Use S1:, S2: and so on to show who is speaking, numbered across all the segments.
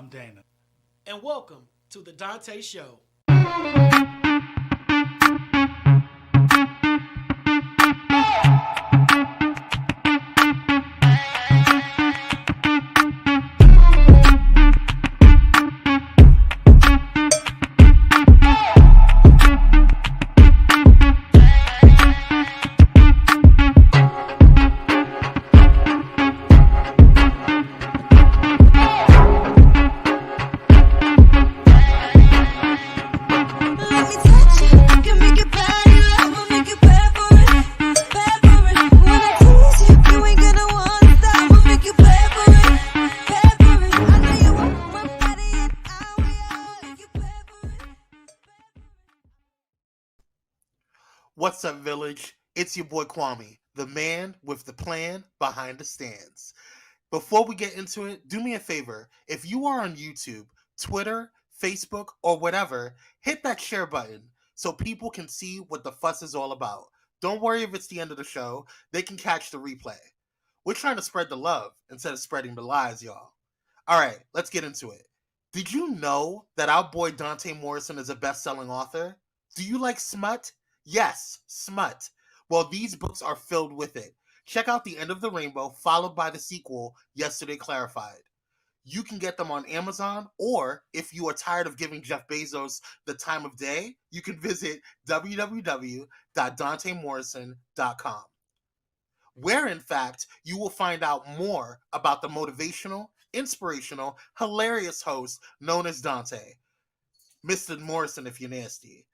S1: I'm Dana.
S2: And welcome to the Donta Show.
S3: What's up, Village? It's your boy Kwame, the man with the plan behind the stands. Before we get into it, do me a favor. If you are on YouTube, Twitter, Facebook, or whatever, hit that share button so people can see what the fuss is all about. Don't worry if it's the end of the show. They can catch the replay. We're trying to spread the love instead of spreading the lies, y'all. All right, let's get into it. Did you know that our boy Dante Morrison is a best-selling author? Do you like smut? Yes, smut. Well, these books are filled with it. Check out The End of the Rainbow, followed by the sequel, Yesterday Clarified. You can get them on Amazon, or if you are tired of giving Jeff Bezos the time of day, you can visit www.dantemorrison.com, where, in fact, you will find out more about the motivational, inspirational, hilarious host known as Dante. Mr. Morrison, if you're nasty.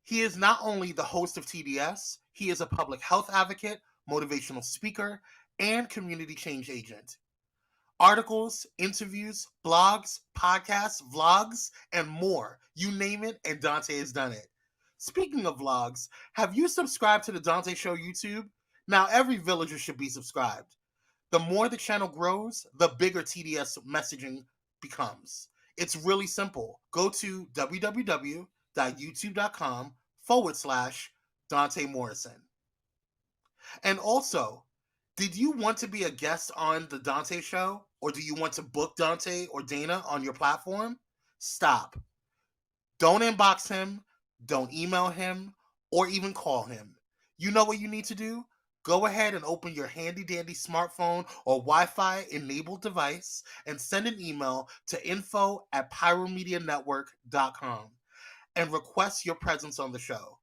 S3: He is not only the host of TDS, he is a public health advocate, motivational speaker, and community change agent. Articles, interviews, blogs, podcasts, vlogs, and more. You name it, and Dante has done it. Speaking of vlogs, have you subscribed to the Donta Show YouTube? Now, every villager should be subscribed. The more the channel grows, the bigger TDS messaging becomes. It's really simple. Go to www.youtube.com/Dante Morrison. And also, did you want to be a guest on the Donta Show? Or do you want to book Dante or Dana on your platform? Stop. Don't inbox him, don't email him, or even call him. You know what you need to do? Go ahead and open your handy-dandy smartphone or Wi-Fi enabled device and send an email to info@pyromedianetwork.com and request your presence on the show.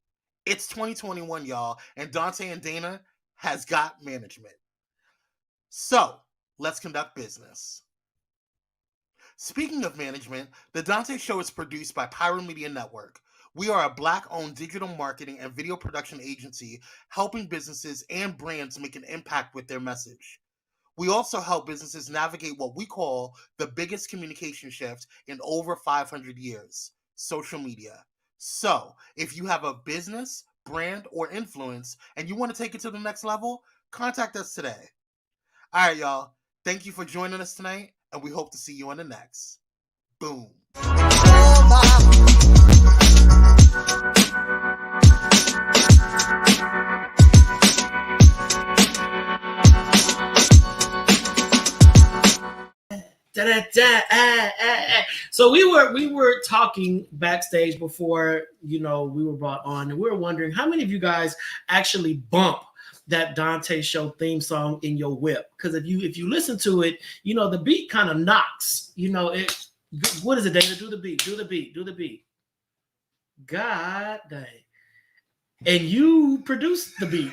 S3: It's 2021, y'all, and Dante and Dana has got management. So, let's conduct business. Speaking of management, the Donta Show is produced by Pyro Media Network. We are a Black-owned digital marketing and video production agency helping businesses and brands make an impact with their message. We also help businesses navigate what we call the biggest communication shift in over 500 years, social media. So, if you have a business, brand, or influence and you want to take it to the next level, contact us today. All right, y'all. Thank you for joining us tonight, and we hope to see you on the next. Boom.
S2: So we were talking backstage before we were brought on, and we were wondering how many of you guys actually bump that Donta Show theme song in your whip, because if you listen to it, the beat kind of knocks. What is it, Dana? Do the beat. God dang. And you produced the beat.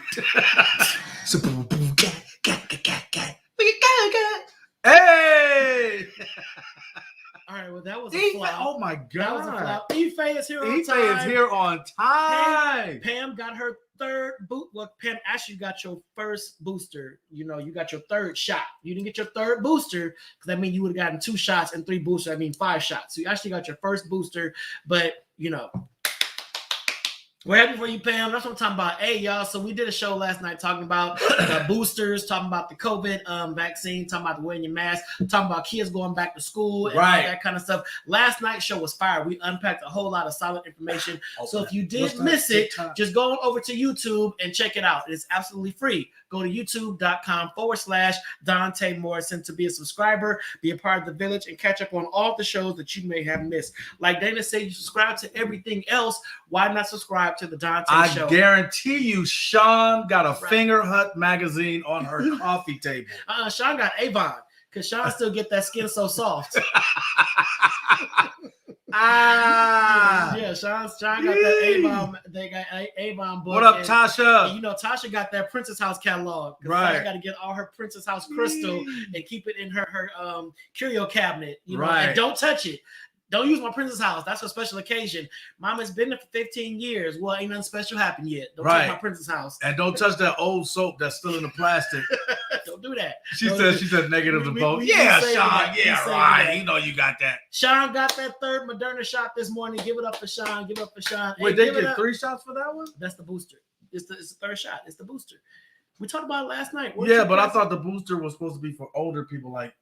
S1: Hey!
S2: All right, well, that was a flop.
S1: Oh my God.
S2: That was a flop. Ife is here on
S1: Ife
S2: time.
S1: is here on time.
S2: Pam got her third boot. Well, Pam, actually, you got your first booster. You got your third shot. You didn't get your third booster because that means you would have gotten 2 shots and 3 boosters. I mean, 5 shots. So you actually got your first booster, but We're happy for you, Pam. That's what I'm talking about. Hey, y'all. So we did a show last night talking about the boosters, talking about the COVID vaccine, talking about wearing your mask, talking about kids going back to school and all that kind of stuff. Last night's show was fire. We unpacked a whole lot of solid information. So if you did miss it, just go over to YouTube and check it out. It's absolutely free. Go to youtube.com/Donta Morrison to be a subscriber, be a part of the village, and catch up on all the shows that you may have missed. Like Dana said, you subscribe to everything else. Why not subscribe to the Donta Show?
S1: I guarantee you, Sean got a Finger Hut magazine on her coffee table.
S2: Sean got Avon because Sean still get that skin so soft. Yeah, Sean got that Avon. They got Avon book.
S1: What up, Tasha?
S2: And, Tasha got that Princess House catalog.
S1: Right.
S2: Tasha got to get all her Princess House crystal and keep it in her curio cabinet.
S1: Right.
S2: And don't touch it. Don't use my Princess House. That's a special occasion. Mama's been there for 15 years. Well, ain't nothing special happened yet. Don't touch my Princess House.
S1: And don't touch that old soap that's still in the plastic.
S2: Don't do that.
S1: She said negative to both. Yeah, Sean. Yeah, right. You know you got that.
S2: Sean got that third Moderna shot this morning. Give it up for Sean. Give it up for Sean.
S1: Wait, they get 3 shots for that one?
S2: That's the booster. It's the third shot. It's the booster. We talked about it last night.
S1: But I thought the booster was supposed to be for older people like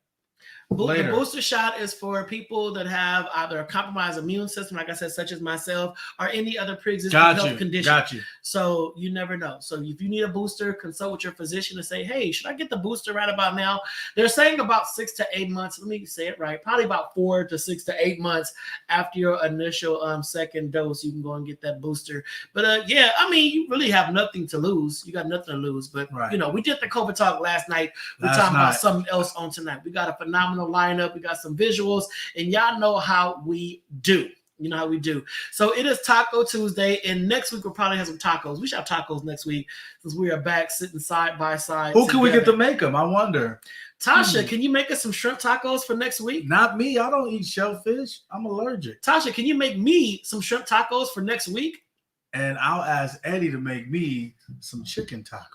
S1: later.
S2: The booster shot is for people that have either a compromised immune system, like I said, such as myself, or any other pre-existing health condition.
S1: Got you.
S2: So you never know. So if you need a booster, consult with your physician and say, hey, should I get the booster right about now? They're saying about 6 to 8 months. Let me say it right. Probably about 4 to 6 to 8 months after your initial second dose, you can go and get that booster. But you really have nothing to lose. You got nothing to lose. But we did the COVID talk last night. We're talking about something else on tonight. We got a phenomenal lineup. We got some visuals, and y'all know how we do. You know how we do. So it is Taco Tuesday, and next week we'll probably have some tacos. We should have tacos next week since we are back sitting side by side.
S1: Who can we get to make them? I wonder.
S2: Tasha, can you make us some shrimp tacos for next week?
S1: Not me. I don't eat shellfish. I'm allergic.
S2: Tasha, can you make me some shrimp tacos for next week?
S1: And I'll ask Eddie to make me some chicken tacos.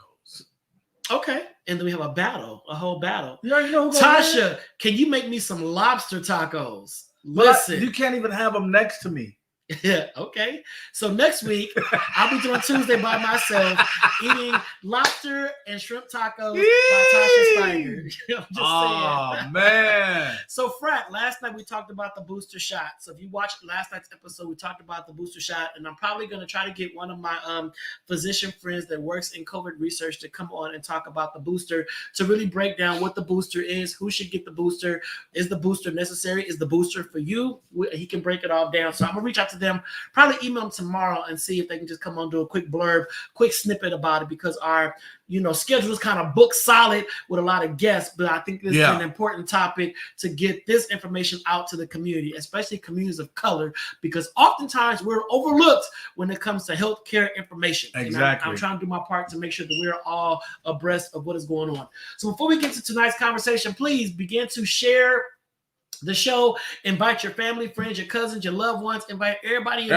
S2: Okay, and then we have a whole battle.
S1: You already know who
S2: Tasha, can you make me some lobster tacos? Listen,
S1: you can't even have them next to me.
S2: Yeah, okay. So next week, I'll be doing Tuesday by myself, eating lobster and shrimp tacos by Tasha Steiner.
S1: Saying. Man.
S2: So, Frat, last night we talked about the booster shot. So if you watched last night's episode, we talked about the booster shot, and I'm probably going to try to get one of my physician friends that works in COVID research to come on and talk about the booster, to really break down what the booster is, who should get the booster, is the booster necessary, is the booster for you? He can break it all down. So I'm going to reach out to them, probably email them tomorrow and see if they can just come on, do a quick blurb, quick snippet about it, because our schedule is kind of booked solid with a lot of guests, but I think this is an important topic to get this information out to the community, especially communities of color, because oftentimes we're overlooked when it comes to healthcare information.
S1: Exactly.
S2: I'm trying to do my part to make sure that we're all abreast of what is going on. So before we get to tonight's conversation, please begin to share the show. Invite your family, friends, your cousins, your loved ones. Invite everybody you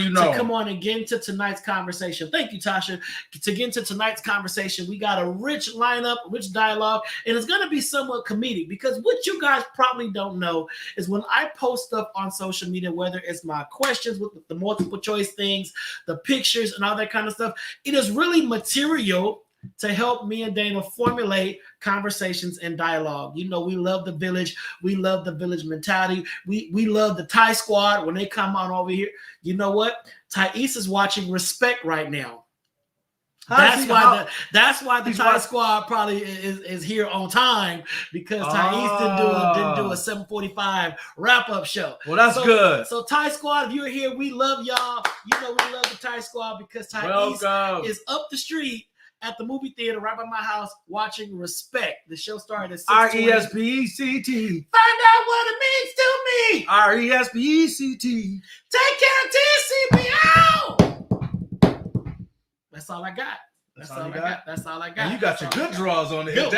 S2: know to come on and get into tonight's conversation. Thank you, Tasha. To get into tonight's conversation, we got a rich lineup, rich dialogue, and it's going to be somewhat comedic, because what you guys probably don't know is when I post stuff on social media, whether it's my questions with the multiple choice things, the pictures and all that kind of stuff, it is really material to help me and Dana formulate conversations and dialogue. We love the village. We love the village mentality. We love the Thai squad when they come on over here. You know what? Thais is watching Respect right now. That's why the Thai squad probably is here on time, because Thais didn't do a 7:45 wrap-up show.
S1: Well, that's good.
S2: So Thai squad, if you're here, we love y'all. We love the Thai squad, because Thais is up the street at the movie theater right by my house watching Respect. The show started at 6:20.
S1: RESPECT.
S2: Find out what it means to me.
S1: RESPECT.
S2: Take care of TCB. That's all I got. That's all I got.
S1: And you got your good draws on there.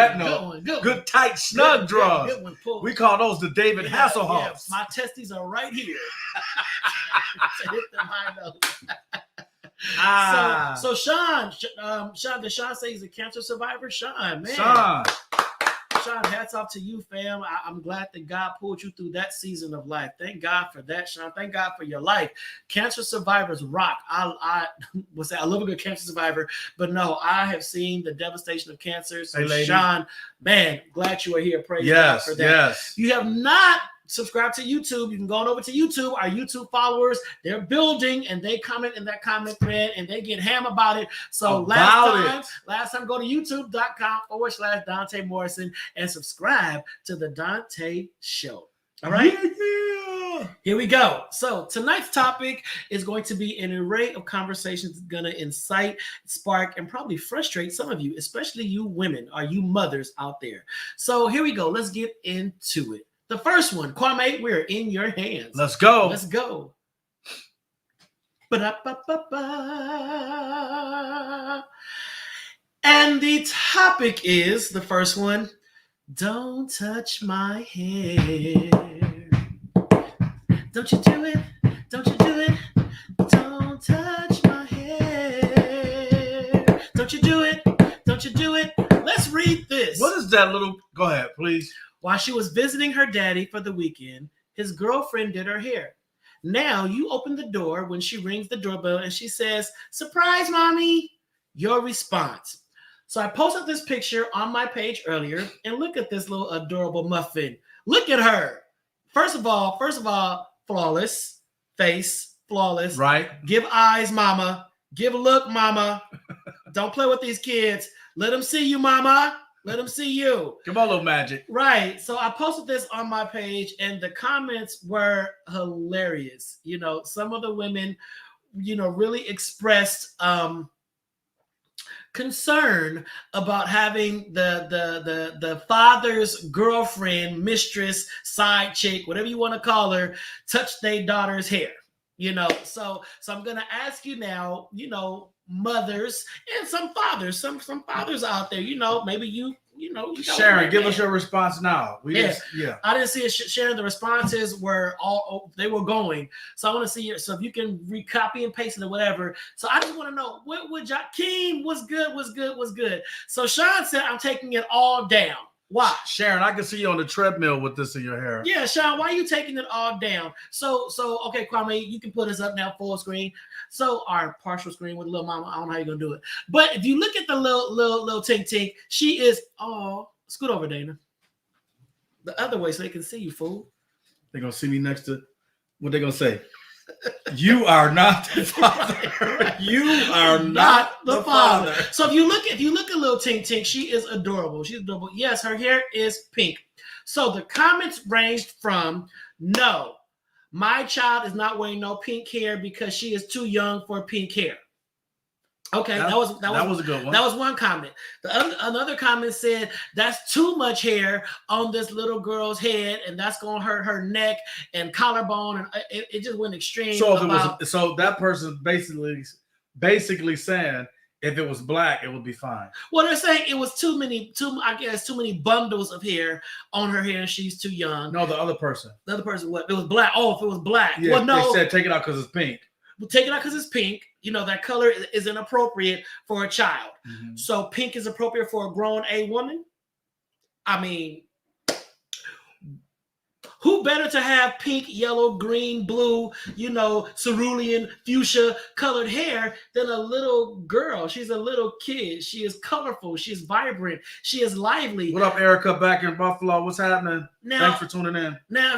S1: Good tight, snug draws.
S2: Good one,
S1: we call those the David Hasselhoffs.
S2: My testes are right here. Hit them high notes. So Sean, did Sean say he's a cancer survivor? Sean, man. Sean, hats off to you, fam. I'm glad that God pulled you through that season of life. Thank God for that, Sean. Thank God for your life. Cancer survivors rock. I would say I love a good cancer survivor, but no, I have seen the devastation of cancer. So,
S1: Hey,
S2: Sean, man, glad you are here. Praise God for that.
S1: Yes.
S2: You have not subscribe to YouTube. You can go on over to YouTube. Our YouTube followers, they're building and they comment in that comment thread and they get ham about it. So last time, go to youtube.com/Donta Morrison and subscribe to the Donta Show. All right.
S1: Yeah.
S2: Here we go. So tonight's topic is going to be an array of conversations going to incite, spark, and probably frustrate some of you, especially you women or you mothers out there. So here we go. Let's get into it. The first one, Kwame, we're in your hands.
S1: Let's go.
S2: Let's go. Ba-da-ba-ba-ba. And the topic is, the first one, don't touch my hair. Don't you do it. Don't you do it. Don't touch my hair. Don't you do it. Don't you do it. Let's read this.
S1: What is that little? Go ahead, please.
S2: While she was visiting her daddy for the weekend, his girlfriend did her hair. Now you open the door when she rings the doorbell and she says, "Surprise, mommy." Your response. So I posted this picture on my page earlier and look at this little adorable muffin. Look at her. First of all, flawless face, flawless.
S1: Right.
S2: Give eyes, mama. Give a look, mama. Don't play with these kids. Let them see you, mama. Let them see you.
S1: Come on, little magic.
S2: Right. So I posted this on my page and the comments were hilarious. You know, some of the women, you know, really expressed concern about having the father's girlfriend, mistress, side chick, whatever you want to call her, touch their daughter's hair. You know, so I'm gonna ask you now, you know, mothers and some fathers, some fathers out there, you know, maybe you know,
S1: Sharon, give us your response now.
S2: I didn't see it. Sharon, the responses were they were going. So I want to see your. So if you can recopy and paste it or whatever. So I just want to know what would Keem was good. So Sean said, "I'm taking it all down." Why?
S1: Sharon, I can see you on the treadmill with this in your hair.
S2: Yeah, Sean, why are you taking it all down? So okay, Kwame, you can put us up now full screen. So our partial screen with little mama. I don't know how you're gonna do it. But if you look at the little tink, she is scoot over, Dana. The other way so they can see you, fool.
S1: They're gonna see me next to what they gonna say. You are not the father.
S2: Right.
S1: You are not the father.
S2: So if you look at little Tink, she is adorable. She's adorable. Yes, her hair is pink. So the comments ranged from, "No, my child is not wearing no pink hair because she is too young for pink hair." Okay, that was a good one. That was one comment. Another comment said, "That's too much hair on this little girl's head, and that's gonna hurt her neck and collarbone." And it just went extreme.
S1: So that person basically saying if it was black, it would be fine.
S2: Well, they're saying it was too many bundles of hair on her hair. She's too young.
S1: No, the other person.
S2: The other person, what? It was black. Oh, if it was black.
S1: Yeah,
S2: well, no.
S1: They said take it out because it's pink.
S2: We'll take it out because it's pink. You know, that color is inappropriate for a child. Mm-hmm. So pink is appropriate for a grown woman. I mean, who better to have pink, yellow, green, blue, you know, cerulean, fuchsia colored hair than a little girl? She's a little kid. She is colorful. She is vibrant. She is lively.
S1: What up, Erica, back in Buffalo? What's happening? Thanks for tuning in.
S2: Now,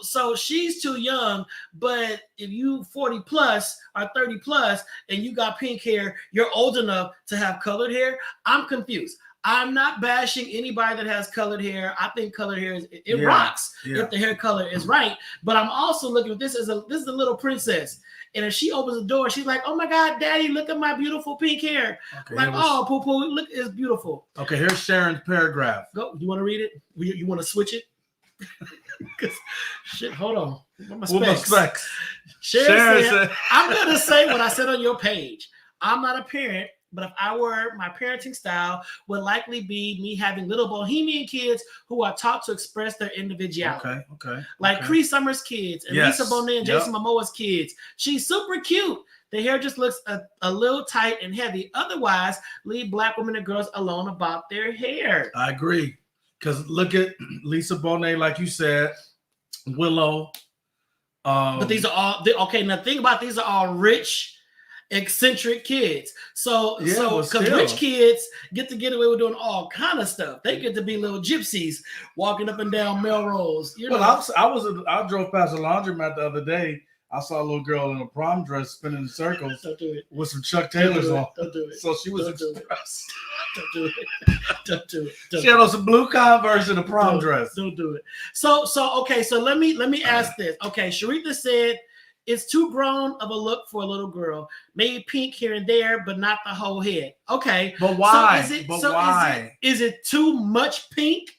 S2: so she's too young, but if you 40 plus or 30 plus and you got pink hair, you're old enough to have colored hair. I'm confused. I'm not bashing anybody that has colored hair. I think colored hair rocks if the hair color is right. But I'm also looking at this is a little princess. And if she opens the door, she's like, "Oh my God, Daddy, look at my beautiful pink hair." Okay, like, "Oh, poo, look, it's beautiful."
S1: Okay, here's Sharon's paragraph.
S2: Go. You want to read it? You want to switch it? Shit, hold on. My specs. Sharon said, "I'm gonna say what I said on your page. I'm not a parent, but if I were, my parenting style would likely be me having little bohemian kids who are taught to express their individuality. Okay. Like Cree Summers' kids and Lisa Bonet and Jason Momoa's kids. She's super cute. The hair just looks a little tight and heavy. Otherwise, leave Black women and girls alone about their hair.
S1: I agree. Because look at Lisa Bonet, like you said, Willow.
S2: But these are all okay. Now think about these are all rich, eccentric kids. So because rich kids get to get away with doing all kind of stuff. They get to be little gypsies walking up and down Melrose.
S1: I drove past a laundromat the other day. I saw a little girl in a prom dress spinning in circles with some Chuck Taylors on.
S2: Don't do it.
S1: So she was expressed.
S2: Don't do it. Don't do it.
S1: She had on some blue Converse in a prom dress.
S2: Don't do it. So okay. So let me ask this. Okay, Sharitha said it's too grown of a look for a little girl. Maybe pink here and there, but not the whole head. Okay.
S1: But why?
S2: Why? Is it too much pink?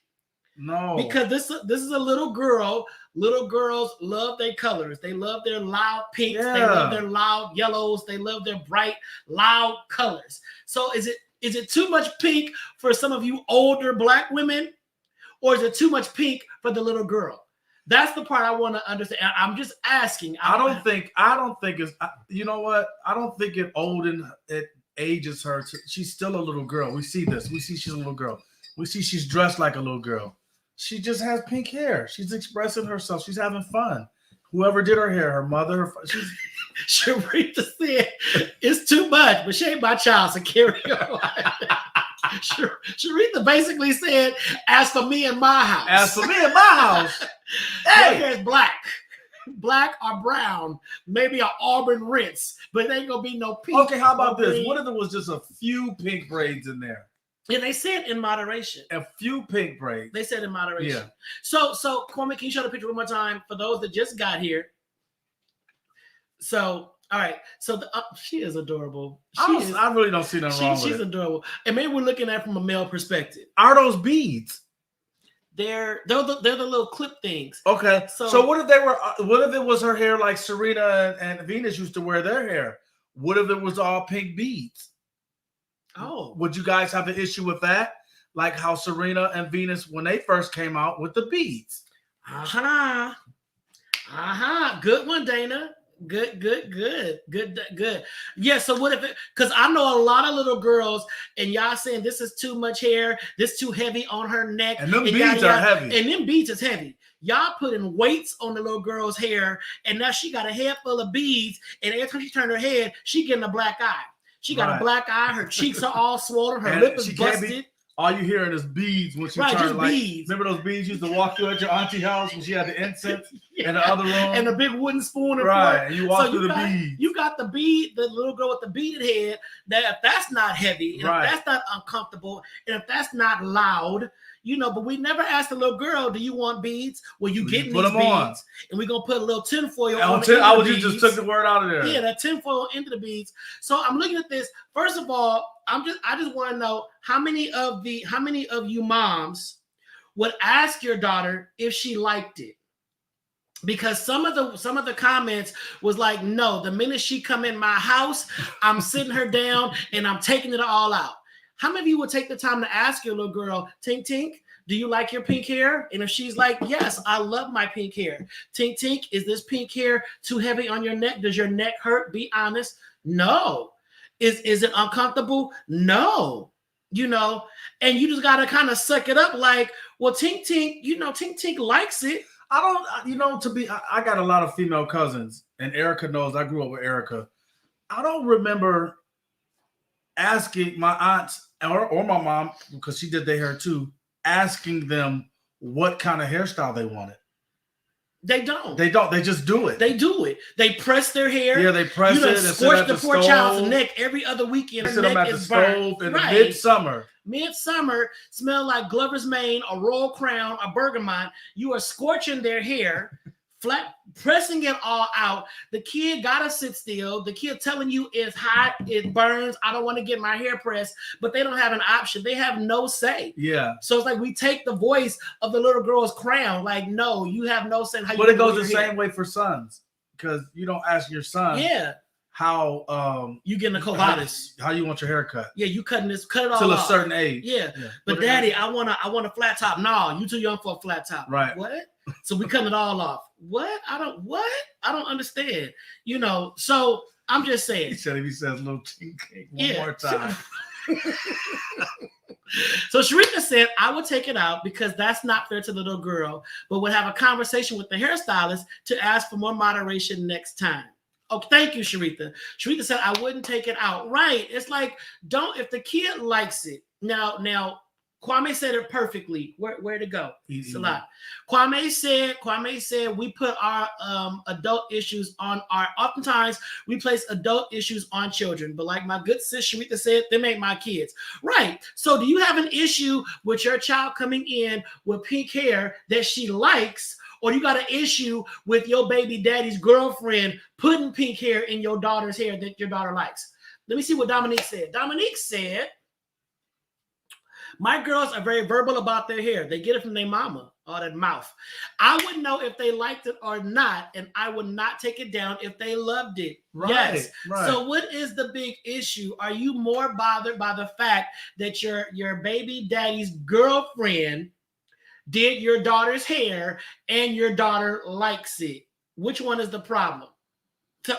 S1: No.
S2: Because this is a little girl. Little girls love their colors. They love their loud pinks. Yeah. They love their loud yellows. They love their bright, loud colors. So is it too much pink for some of you older Black women? Or is it too much pink for the little girl? That's the part I want to understand. I'm just asking. I don't think it's, you know what? I don't think it ages her. She's still a little girl. We see this. We see she's a little girl. We see she's dressed like a little girl. She just has pink hair. She's expressing herself. She's having fun. Whoever did her hair, her mother, Sharitha said it's too much, but she ain't my child, so carry on. Sharitha basically said, as for me and my house. Hey, hair is black or brown, maybe an auburn rinse, but it ain't gonna be no pink.
S1: Okay, how about this? What if there was just a few pink braids in there?
S2: Yeah, they said in moderation.
S1: A few pink braids.
S2: They said in moderation. Yeah. So Kwame, can you show the picture one more time for those that just got here? So, all right. So she is adorable.
S1: I really don't see nothing wrong with it.
S2: She's adorable. And maybe we're looking at it from a male perspective.
S1: Are those beads?
S2: They're the little clip things.
S1: Okay. So what if it was her hair like Serena and Venus used to wear their hair? What if it was all pink beads?
S2: Oh,
S1: would you guys have an issue with that? Like how Serena and Venus, when they first came out with the beads.
S2: Good one, Dana. Good. Yeah. So what if it? Because I know a lot of little girls, and y'all saying this is too much hair, this too heavy on her neck,
S1: and them beads are heavy.
S2: And them beads is heavy. Y'all putting weights on the little girl's hair, and now she got a head full of beads, and every time she turn her head, she getting a black eye. She got a black eye. Her cheeks are all swollen. Her lip is busted.
S1: All you hearing is beads when she turned like beads. Remember those beads you used to walk through at your auntie house when she had the incense in the other room
S2: and the big wooden spoon.
S1: And you walk through the beads.
S2: You got the bead, the little girl with the beaded head. That if that's not heavy, and if that's not uncomfortable, and if that's not loud. But we never asked the little girl, do you want beads? Well, you getting these beads, on. And we're gonna put a little tinfoil on the beads.
S1: You just took the word out of there.
S2: Yeah, that tinfoil into the beads. So I'm looking at this. First of all, I just want to know how many of you moms would ask your daughter if she liked it. Because some of the comments was like, no, the minute she come in my house, I'm sitting her down and I'm taking it all out. How many of you would take the time to ask your little girl, Tink Tink, do you like your pink hair? And if she's like, yes, I love my pink hair. Tink Tink, is this pink hair too heavy on your neck? Does your neck hurt? Be honest. No. Is it uncomfortable? No. And you just got to kind of suck it up like, well, Tink Tink, Tink Tink likes it.
S1: I got a lot of female cousins, and Erica knows I grew up with Erica. I don't remember asking my aunts or my mom, because she did their hair too, asking them what kind of hairstyle they wanted.
S2: They don't.
S1: They just do it.
S2: They do it. They press their hair.
S1: Yeah, they press it. And
S2: scorch the poor child's neck every other weekend.
S1: Her neck is burned. In midsummer.
S2: Midsummer, smell like Glover's Mane, a Royal Crown, a Bergamot. You are scorching their hair, flat, pressing it all out. The kid gotta sit still. The kid telling you it's hot, it burns. I don't want to get my hair pressed, but they don't have an option. They have no say.
S1: Yeah.
S2: So it's like we take the voice of the little girl's crown. Like, no, you have no say.
S1: But it goes the same way for sons, because you don't ask your son.
S2: Yeah.
S1: How
S2: you getting a colitis?
S1: How you want your hair cut?
S2: Yeah, you cut it all
S1: till
S2: off.
S1: A certain age.
S2: Yeah. But daddy, I want a flat top. No, you too young for a flat top.
S1: Right.
S2: What? So we cutting it all off. What? I don't understand. So I'm just
S1: He
S2: saying.
S1: said if he says little chink one more time.
S2: So Sharika said, I would take it out because that's not fair to the little girl, but would have a conversation with the hairstylist to ask for more moderation next time. Oh, thank you, Sharika. Sharika said, I wouldn't take it out. Right. It's like, if the kid likes it. Now, Kwame said it perfectly. Where to go? It's a lot. Kwame said we put our adult issues on oftentimes we place adult issues on children. But like my good sis Sharita said, them ain't my kids. Right. So do you have an issue with your child coming in with pink hair that she likes? Or you got an issue with your baby daddy's girlfriend putting pink hair in your daughter's hair that your daughter likes? Let me see what Dominique said. Dominique said, my girls are very verbal about their hair. They get it from their mama or their mouth. I would know if they liked it or not, and I would not take it down if they loved it.
S1: Right,
S2: yes.
S1: right.
S2: So what is the big issue? Are you more bothered by the fact that your baby daddy's girlfriend did your daughter's hair and your daughter likes it? Which one is the problem? So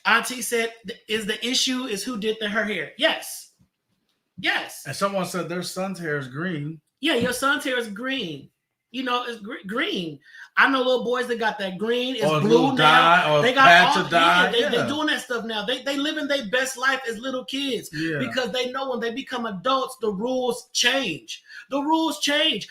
S2: Auntie said, is the issue is who did her hair? Yes. Yes.
S1: And someone said their son's hair is green.
S2: Yeah, your son's hair is green. You know, it's green. I know little boys that got that green. It's blue now.
S1: Or
S2: they got
S1: patch
S2: all
S1: of dye.
S2: They're doing that stuff now. They living their best life as little kids because they know when they become adults, the rules change. The rules change.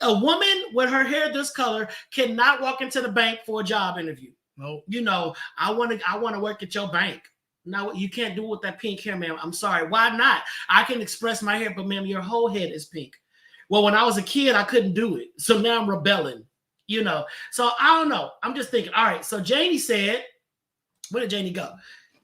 S2: A woman with her hair this color cannot walk into the bank for a job interview.
S1: Nope.
S2: You know, I want to work at your bank. No, you can't do it with that pink hair, ma'am. I'm sorry. Why not? I can express my hair, but ma'am, your whole head is pink. Well, when I was a kid, I couldn't do it. So now I'm rebelling, you know. So I don't know. I'm just thinking, all right. So Janie said, where did Janie go?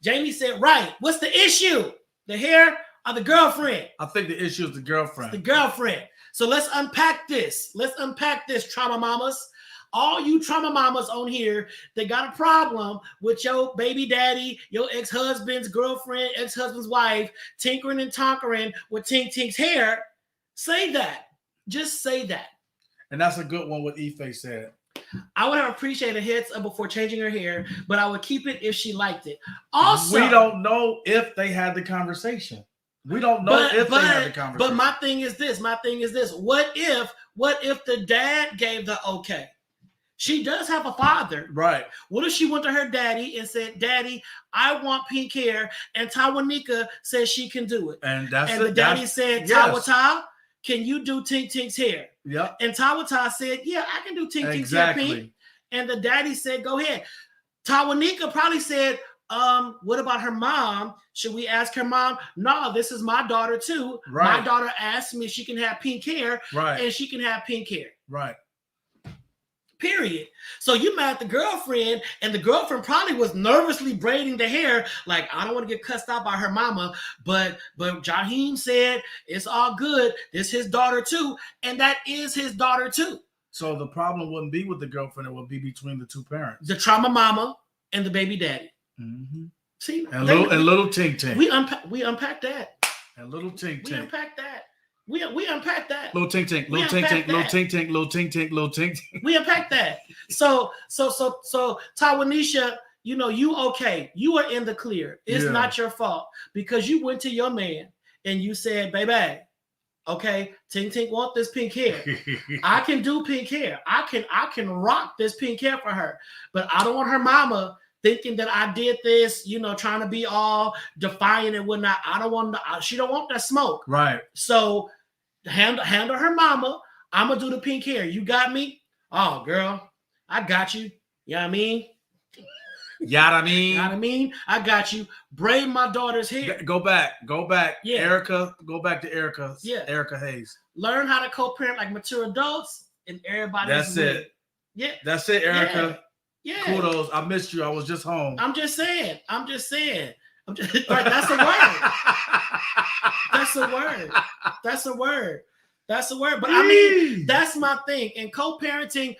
S2: Janie said, right. What's the issue? The hair or the girlfriend?
S1: I think the issue is the girlfriend.
S2: It's the girlfriend. So let's unpack this. Let's unpack this, trauma mamas. All you trauma mamas on here, they got a problem with your baby daddy, your ex-husband's girlfriend, ex-husband's wife, tinkering and tonkering with Tink Tink's hair. Say that. Just say that.
S1: And that's a good one what Ife said.
S2: I would have appreciated a heads up before changing her hair, but I would keep it if she liked it. Also,
S1: we don't know if they had the conversation. We don't know if they had the conversation.
S2: But my thing is this. What if the dad gave the okay? She does have a father.
S1: Right.
S2: What if she went to her daddy and said, Daddy, I want pink hair, and Tawanika says she can do it.
S1: And
S2: the daddy said, Tawata, can you do Tink Tink's hair?
S1: Yep.
S2: And Tawata said, yeah, I can do Tink Tink's hair pink. And the daddy said, go ahead. Tawanika probably said, what about her mom? Should we ask her mom? No, this is my daughter too.
S1: Right.
S2: My daughter asked me if she can have pink hair,
S1: right,
S2: and she can have pink hair.
S1: Right.
S2: Period. So you mad at the girlfriend, and the girlfriend probably was nervously braiding the hair, like, I don't want to get cussed out by her mama, but Jaheim said it's all good. It's his daughter too, and that is his daughter too.
S1: So the problem wouldn't be with the girlfriend; it would be between the two parents,
S2: the trauma mama and the baby daddy.
S1: Mm-hmm.
S2: See,
S1: and little Tink Tink.
S2: We unpack that.
S1: And little Tink Tink.
S2: We unpack that. We unpack that.
S1: Little Tink Tink, little Tink Tink, little Tink Tink, little Tink Tink, little Tink Tink.
S2: We unpack that. So Tawanisha, you know, you okay. You are in the clear. It's not your fault because you went to your man and you said, baby, okay, Tink Tink want this pink hair. I can do pink hair. I can rock this pink hair for her. But I don't want her mama thinking that I did this, you know, trying to be all defiant and whatnot. I don't want she don't want that smoke.
S1: Right.
S2: So handle her mama. I'm gonna do the pink hair. You got me? Oh, girl, I got you. You know what I mean? I got you. Braid my daughter's hair.
S1: Go back.
S2: Yeah.
S1: Erica, go back to Erica.
S2: Yeah.
S1: Erica Hayes.
S2: Learn how to co-parent like mature adults, and everybody.
S1: That's it.
S2: Yeah.
S1: That's it, Erica.
S2: Yeah.
S1: Kudos. I missed you. I was just home.
S2: I'm just saying. Like, that's a word. That's a word. But I mean, that's my thing. And co-parenting,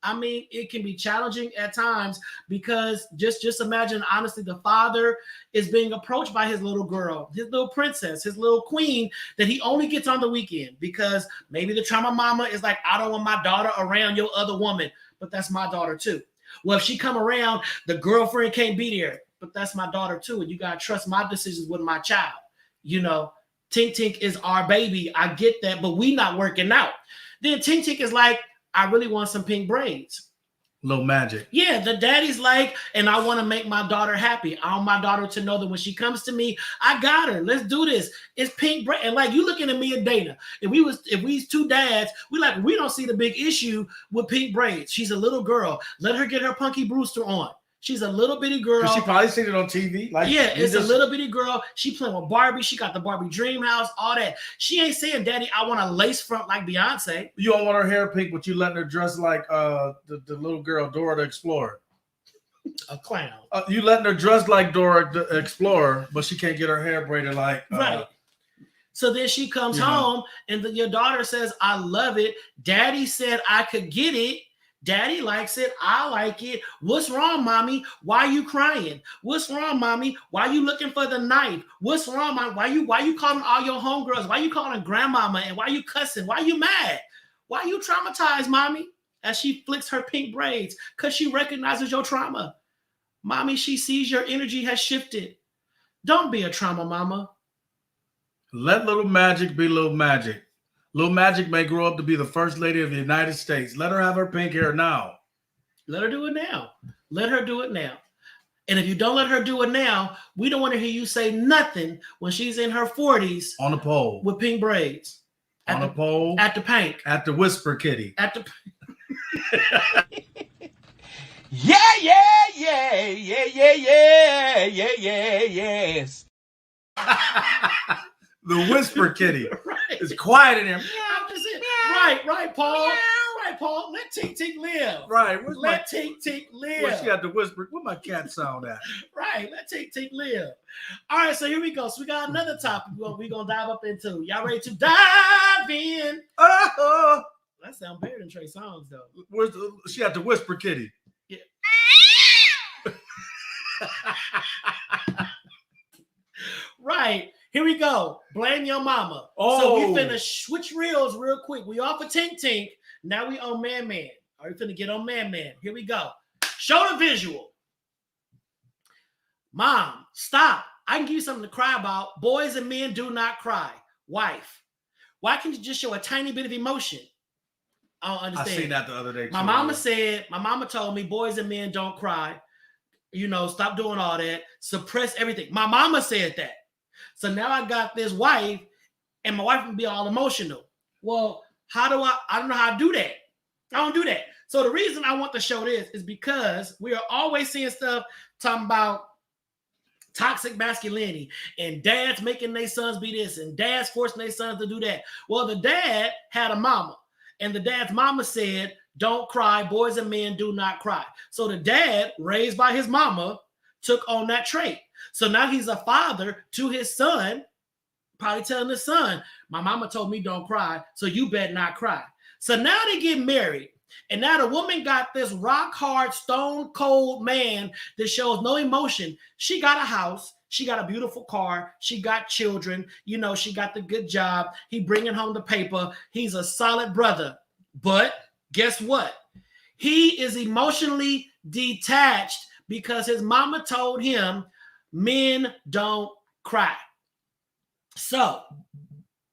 S2: I mean, it can be challenging at times because just imagine, honestly, the father is being approached by his little girl, his little princess, his little queen that he only gets on the weekend because maybe the trauma mama is like, I don't want my daughter around your other woman, but that's my daughter too. Well, if she come around, the girlfriend can't be there. but that's my daughter too. And you got to trust my decisions with my child. You know, Tink Tink is our baby. I get that, but we not working out. Then Tink Tink is like, I really want some pink braids.
S1: Little magic.
S2: Yeah, the daddy's like, and I want to make my daughter happy. I want my daughter to know that when she comes to me, I got her. Let's do this. It's pink braid. And like you looking at me and Dana. If we two dads, we don't see the big issue with pink braids. She's a little girl. Let her get her Punky Brewster on. She's a little bitty girl.
S1: She probably seen it on TV. Like,
S2: yeah, it's a little bitty girl. She playing with Barbie. She got the Barbie dream house, all that. She ain't saying, Daddy, I want a lace front like Beyonce.
S1: You don't want her hair pink, but you letting her dress like the little girl, Dora the Explorer.
S2: A clown.
S1: You letting her dress like Dora the Explorer, but she can't get her hair braided like...
S2: right. So then she comes home, and your daughter says, I love it. Daddy said I could get it. Daddy likes it. I like it. What's wrong, mommy? Why are you crying? What's wrong, mommy? Why are you looking for the knife? What's wrong, mommy? Why you calling all your homegirls? Why you calling grandmama? And why you cussing? Why you mad? Why you traumatized, mommy? As she flicks her pink braids, because she recognizes your trauma. Mommy, she sees your energy has shifted. Don't be a trauma mama.
S1: Let little magic be little magic. Little Magic may grow up to be the first lady of the United States. Let her have her pink hair now.
S2: Let her do it now. Let her do it now. And if you don't let her do it now, we don't want to hear you say nothing when she's in her 40s.
S1: On the pole.
S2: With pink braids.
S1: On the pole.
S2: At the pink.
S1: At the Whisper Kitty.
S2: At the...
S4: yes.
S1: The Whisper Kitty.
S2: Right.
S1: It's quiet in there.
S2: Right, Paul. Right, Paul. Let Tink Tink live.
S1: Right.
S2: Let Tink Tink live.
S1: Where she got the whisper? Where my cat sound at?
S2: Right. Let Tink Tink live. All right, so here we go. So we got another topic we're going to dive up into. Y'all ready to dive in? That sounds better than Trey Songz, though.
S1: She got the Whisper Kitty.
S2: Yeah. Right. Here we go. Blame your mama. So we finna switch reels real quick. We off of Tink Tink. Now we on Man Man. Are we finna get on Man Man? Here we go. Show the visual. Mom, stop. I can give you something to cry about. Boys and men do not cry. Wife, why can't you just show a tiny bit of emotion? I don't understand.
S1: I seen that the other day.
S2: My mama told me boys and men don't cry. You know, stop doing all that. Suppress everything. My mama said that. So now I got this wife, and my wife would be all emotional. Well, I don't know how to do that. I don't do that. So the reason I want to show this is because we are always seeing stuff talking about toxic masculinity and dads making their sons be this and dads forcing their sons to do that. Well, the dad had a mama, and the dad's mama said, don't cry. Boys and men do not cry. So the dad, raised by his mama, took on that trait. So now he's a father to his son, probably telling his son, my mama told me don't cry, so you better not cry. So now they get married, and now the woman got this rock hard, stone cold man that shows no emotion. She got a house. She got a beautiful car. She got children. You know, she got the good job. He bringing home the paper. He's a solid brother. But guess what? He is emotionally detached because his mama told him men don't cry. So,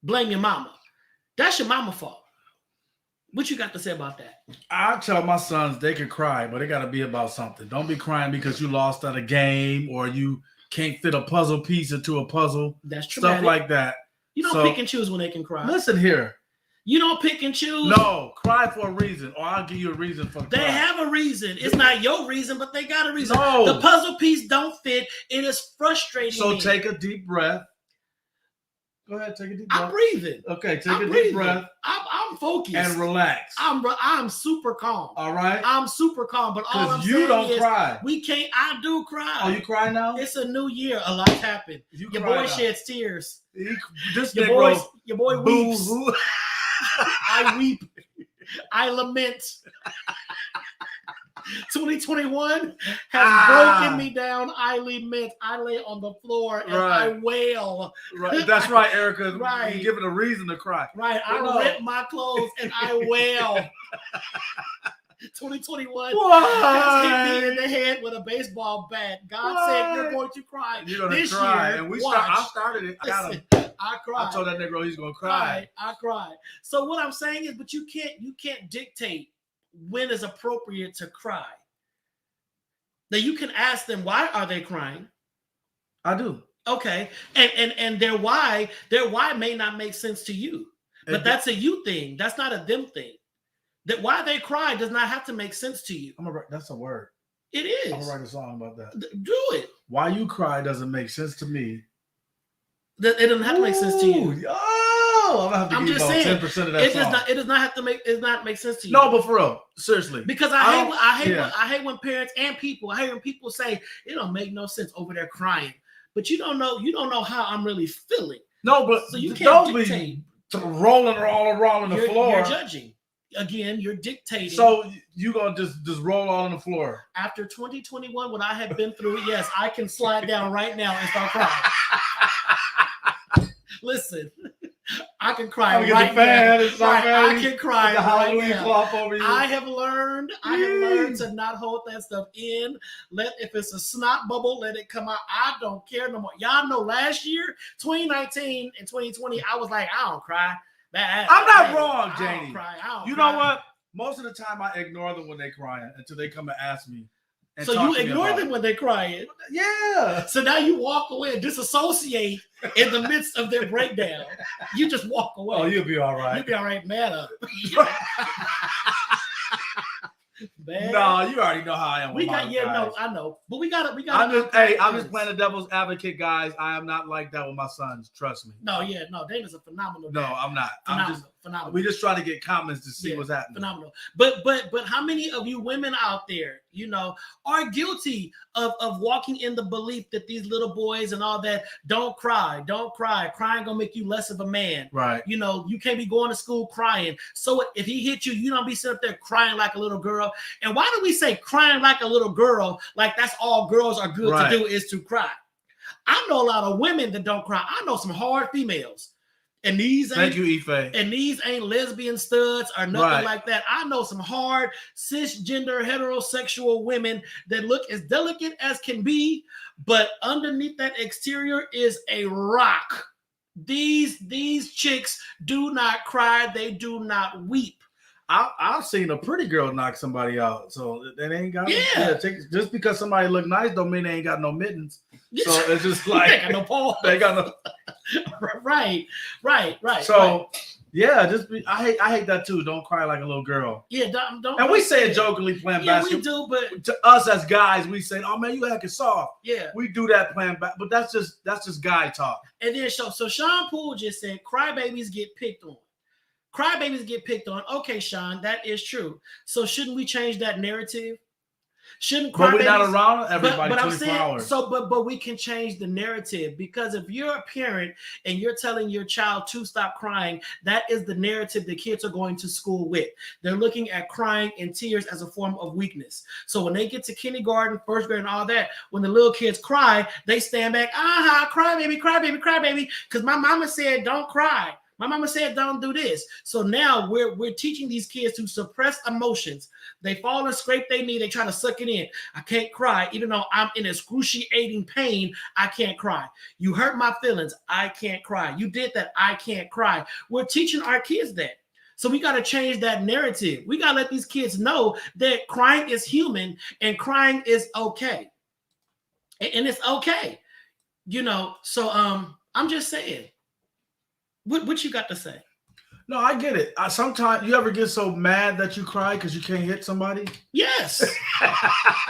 S2: blame your mama. That's your mama fault. What you got to say about that?
S1: I tell my sons they can cry, but it got to be about something. Don't be crying because you lost at a game or you can't fit a puzzle piece into a puzzle.
S2: That's traumatic.
S1: Stuff like that.
S2: You don't pick and choose when they can cry.
S1: Listen here.
S2: You don't pick and choose.
S1: No, cry for a reason, or I'll give you a reason for
S2: They have a reason. It's not your reason, but they got a reason.
S1: No.
S2: The puzzle piece don't fit. It is frustrating
S1: So
S2: me.
S1: take a deep breath. Go ahead, take a deep breath.
S2: I'm breathing.
S1: Okay, take a deep breath.
S2: I'm focused.
S1: And relax.
S2: I'm super calm.
S1: All right?
S2: I'm super calm, but all I'm
S1: you
S2: saying
S1: don't
S2: is
S1: cry.
S2: We can't. I do cry.
S1: Oh, you cry now?
S2: It's a new year. A lot's happened.
S1: You
S2: Your
S1: cry
S2: boy
S1: now.
S2: sheds tears.
S1: This
S2: Your boy weeps.
S1: Boo.
S2: I weep. I lament. 2021 has broken me down. I lament. I lay on the floor and I wail.
S1: Right. That's right, Erica.
S2: Right.
S1: You give it a reason to cry.
S2: Right. I rip my clothes and I wail. 2021
S1: What?
S2: hit me in the head with a baseball bat. God said you're going to cry.
S1: You're gonna
S2: this
S1: cry,
S2: year.
S1: and
S2: I
S1: started it. I got him.
S2: cried.
S1: I told that Negro he's gonna cry.
S2: I cried. So what I'm saying is, but you can't dictate when is appropriate to cry. Now you can ask them, why are they crying?
S1: I do.
S2: Okay, and their why may not make sense to you, but that's a you thing. That's not a them thing. That why they cry does not have to make sense to you.
S1: That's a word.
S2: It is.
S1: I'm gonna write a song about that.
S2: Do it.
S1: Why you cry doesn't make sense to me.
S2: It doesn't have to make sense to you.
S1: Oh, I'm just saying 10% of that song.
S2: It does not have to make sense to you.
S1: No, but for real, seriously.
S2: Because I hate when parents and people, I hate when people say it don't make no sense over there crying. But you don't know how I'm really feeling.
S1: No, but
S2: so you can't
S1: dictate. Be rolling all around on the floor.
S2: You're judging. Again, you're dictating.
S1: So you gonna just roll all on the floor.
S2: After 2021, what I have been through, yes, I can slide down right now and start crying. Listen, I can cry right now. I can cry right now. I have learned to not hold that stuff in. If it's a snot bubble, let it come out. I don't care no more. Y'all know last year, 2019 and 2020, I was like, I don't cry.
S1: I'm not wrong, Janie.
S2: You
S1: know what? Most of the time, I ignore them when they're crying until they come and ask me.
S2: So you ignore them when they're crying?
S1: Yeah.
S2: So now you walk away and disassociate in the midst of their breakdown. You just walk away.
S1: Oh, you'll be all right.
S2: You'll be all right, man up.
S1: No, you already know how I am.
S2: I know. But we got.
S1: I'm just playing the devil's advocate, guys. I am not like that with my sons. Trust me.
S2: No, Dana's a phenomenal guy.
S1: No, I'm not.
S2: Phenomenal.
S1: We just try to get comments to see what's happening.
S2: Phenomenal. But how many of you women out there, are guilty of walking in the belief that these little boys and all that don't cry. Crying gonna make you less of a man.
S1: Right.
S2: You can't be going to school crying. So if he hit you, you don't be sitting up there crying like a little girl. And why do we say crying like a little girl? Like that's all girls are good to do is to cry. I know a lot of women that don't cry. I know some hard females. And these ain't lesbian studs or nothing like that. I know some hard cisgender heterosexual women that look as delicate as can be, but underneath that exterior is a rock. These chicks do not cry. They do not weep.
S1: I've seen a pretty girl knock somebody out, so they ain't got just because somebody look nice don't mean they ain't got no mittens. So it's just like
S2: they got no paws.
S1: They got no
S2: right.
S1: So I hate that too. Don't cry like a little girl.
S2: Yeah, don't.
S1: And we say it jokingly playing basketball.
S2: We do, but
S1: to us as guys, we say, "Oh man, you acting soft."
S2: Yeah,
S1: we do that playing back, but that's just guy talk.
S2: And then so Sean Poole just said, "Crybabies get picked on." Crybabies get picked on. Okay, Sean, that is true. So shouldn't we change that narrative? Shouldn't crybabies? But we're not
S1: around everybody 24 hours.
S2: But we can change the narrative, because if you're a parent and you're telling your child to stop crying, that is the narrative the kids are going to school with. They're looking at crying and tears as a form of weakness. So when they get to kindergarten, first grade, and all that, when the little kids cry, they stand back, cry baby, because my mama said don't cry. My mama said, don't do this. So now we're teaching these kids to suppress emotions. They fall and scrape their knee. They try to suck it in. I can't cry. Even though I'm in excruciating pain, I can't cry. You hurt my feelings. I can't cry. You did that. I can't cry. We're teaching our kids that. So we got to change that narrative. We got to let these kids know that crying is human and crying is okay. And it's okay. So I'm just saying. What you got to say?
S1: No, I get it. Sometimes you ever get so mad that you cry because you can't hit somebody?
S2: Yes.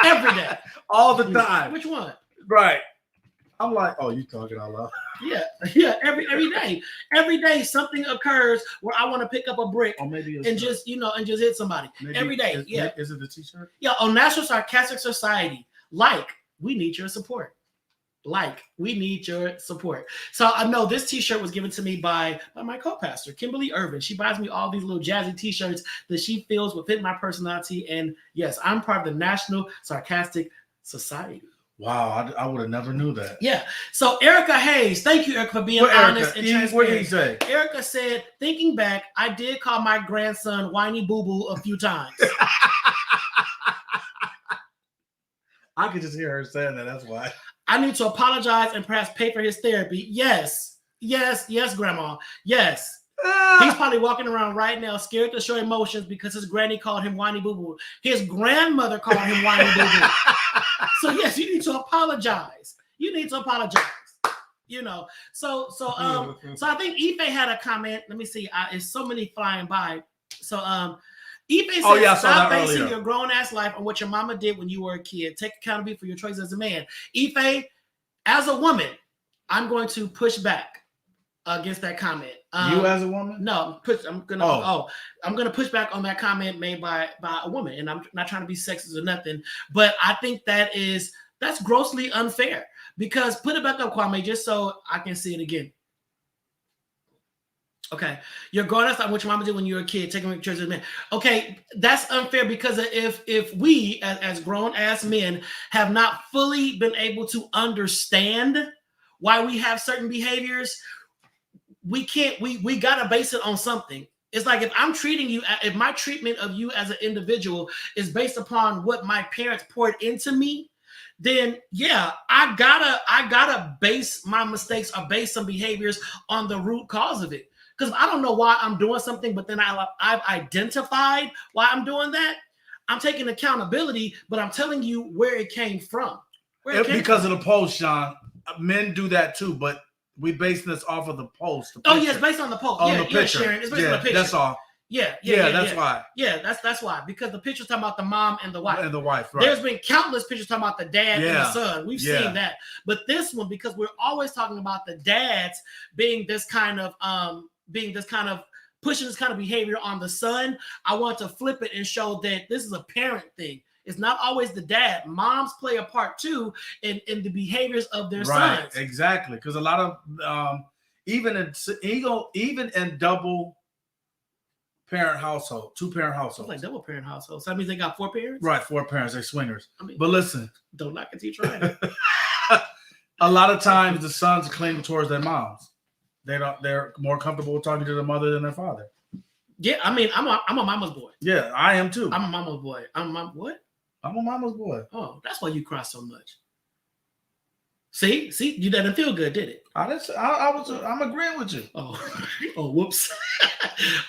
S2: Every day.
S1: All the time.
S2: Which one?
S1: Right. I'm like, oh, you talking out loud.
S2: Yeah. Every day. Every day something occurs where I want to pick up a brick and just hit somebody. Every day.
S1: Is it the t-shirt?
S2: Yeah, on National Sarcastic Society. We need your support. We need your support. So I know this t-shirt was given to me by my co-pastor, Kimberly Irvin. She buys me all these little jazzy t-shirts that she feels will fit my personality. And yes, I'm part of the National Sarcastic Society.
S1: Wow, I would have never knew that.
S2: Yeah. So Erica Hayes, thank you, Erica, for being
S1: What
S2: honest
S1: Erica?
S2: and
S1: What did he
S2: transparent.
S1: say?
S2: Erica said, thinking back, I did call my grandson whiny boo boo a few times.
S1: I could just hear her saying that. That's why.
S2: I need to apologize and perhaps pay for his therapy. Yes, Grandma. Yes. He's probably walking around right now scared to show emotions because his granny called him whiny boo boo. His grandmother called him whiny boo boo. So yes, you need to apologize. You need to apologize. You know. So I think Ife had a comment. Let me see. It's so many flying by. So Ife said, stop basing your grown ass life on what your mama did when you were a kid. Take accountability for your choices as a man. Ife, as a woman, I'm going to push back against that comment.
S1: You as a woman?
S2: No, I'm gonna push back on that comment made by a woman, and I'm not trying to be sexist or nothing, but I think that's grossly unfair. Because put it back up, Kwame, just so I can see it again. Okay, you're going outside what your mama did when you were a kid, taking your church as a man. Okay, that's unfair because if we as grown ass men have not fully been able to understand why we have certain behaviors, we gotta base it on something. It's like if I'm treating you, if my treatment of you as an individual is based upon what my parents poured into me, then yeah, I gotta base my mistakes or base some behaviors on the root cause of it. Because I don't know why I'm doing something, but then I've identified why I'm doing that. I'm taking accountability, but I'm telling you where it came from.
S1: Because of the post, Sean. Men do that too, but we base this off of the post.
S2: Yes, based on the post.
S1: On the picture.
S2: Sharon, it's based on the picture.
S1: That's all.
S2: Yeah,
S1: that's why.
S2: Yeah, that's why. Because the picture's talking about the mom and the wife.
S1: And the wife, right.
S2: There's been countless pictures talking about the dad and the son. We've seen that. But this one, because we're always talking about the dads being this kind of pushing this kind of behavior on the son, I want to flip it and show that this is a parent thing. It's not always the dad. Moms play a part too in the behaviors of their sons.
S1: Exactly. Because a lot of even in double parent household, 2-parent households.
S2: Like double parent households. So that means they got 4 parents?
S1: Right, 4 parents, they're swingers.
S2: I mean,
S1: but listen.
S2: Don't knock a teacher right.
S1: A lot of times the sons cling towards their moms. They're more comfortable talking to their mother than their father.
S2: Yeah, I mean, I'm a mama's boy.
S1: Yeah, I am too.
S2: I'm a mama's boy. What?
S1: I'm a mama's boy.
S2: Oh, that's why you cry so much. See, you didn't feel good, did it?
S1: I'm agreeing with you.
S2: Oh, whoops.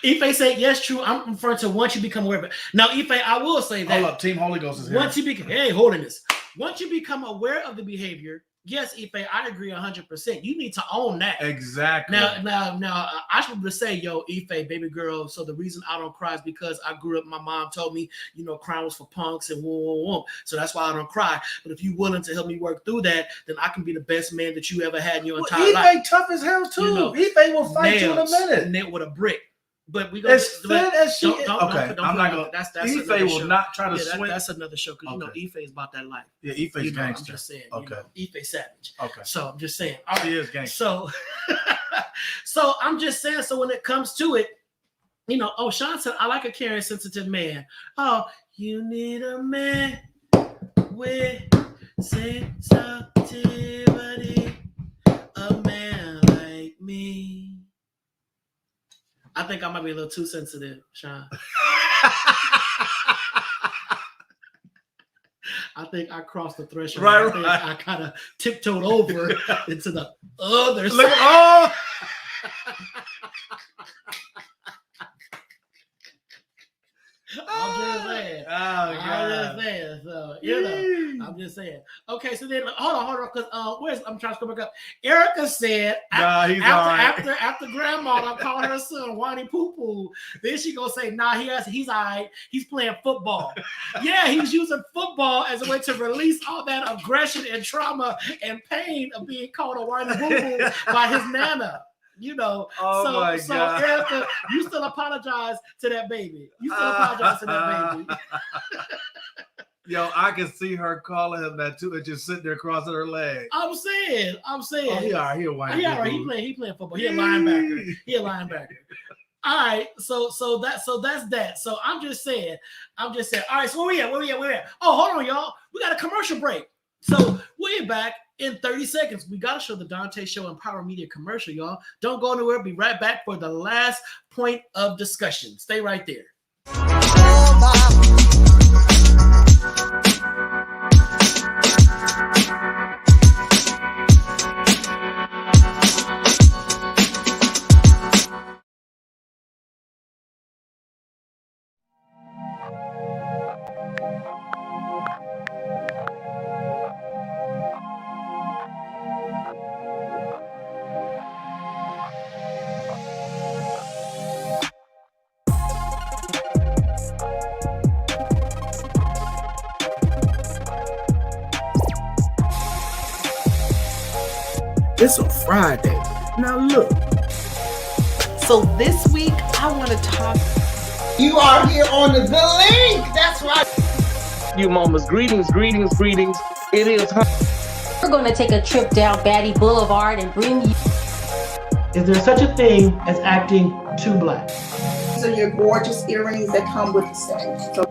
S2: Ife said, yes, true. I'm referring to once you become aware of it. Now, Ife, I will say that.
S1: Hold up, Team Holy Ghost is here.
S2: Holiness. Once you become aware of the behavior, yes, Ife, I agree 100%. You need to own that.
S1: Exactly.
S2: Now, I should just say, yo, Ife, baby girl. So the reason I don't cry is because I grew up. My mom told me, crying was for punks and whoa. So that's why I don't cry. But if you're willing to help me work through that, then I can be the best man that you ever had in your entire life.
S1: Ife tough as hell too. Ife will fight you in a minute.
S2: Nailed with a brick. But we
S1: go as thin as she.
S2: I'm not gonna. That's
S1: Ife will
S2: show.
S1: not try to swing.
S2: That's another show because Ife is about that life.
S1: Yeah, Ife's gangster.
S2: I'm just saying.
S1: Okay.
S2: Ife savage.
S1: Okay.
S2: So I'm just saying.
S1: She is gangster.
S2: So I'm just saying. So when it comes to it, Sean said, "I like a caring, sensitive man." Oh, you need a man with sensitivity, a man like me. I think I might be a little too sensitive, Sean. I think I crossed the threshold.
S1: Right.
S2: I kind of tiptoed over into the other side.
S1: Oh!
S2: I'm just saying. So, I'm just saying. Okay, so then hold on, because I'm trying to go back up. Erica said after grandma I called her son whiny poo poo. Then she gonna say, nah, he's all right. He's playing football. Yeah, he's using football as a way to release all that aggression and trauma and pain of being called a whiny poo poo by his nana. So Erica, you still apologize to that baby.
S1: Yo, I can see her calling him that too, and just sitting there crossing her legs.
S2: I'm saying.
S1: Oh, he all right. He
S2: playing football. He a linebacker. All right. So that's that. So I'm just saying. All right. So where we at? Oh, hold on, y'all. We got a commercial break. So we'll be back in 30 seconds. We got to show the Donta Show and Power Media commercial, y'all. Don't go anywhere. Be right back for the last point of discussion. Stay right there.
S5: It's a Friday. Now look.
S6: So this week, I want to talk.
S7: You are here on the link. That's right.
S4: You mamas, greetings. It is
S8: We're going to take a trip down Batty Boulevard and bring you.
S2: Is there such a thing as acting too black?
S7: These are your gorgeous earrings that come with the set. So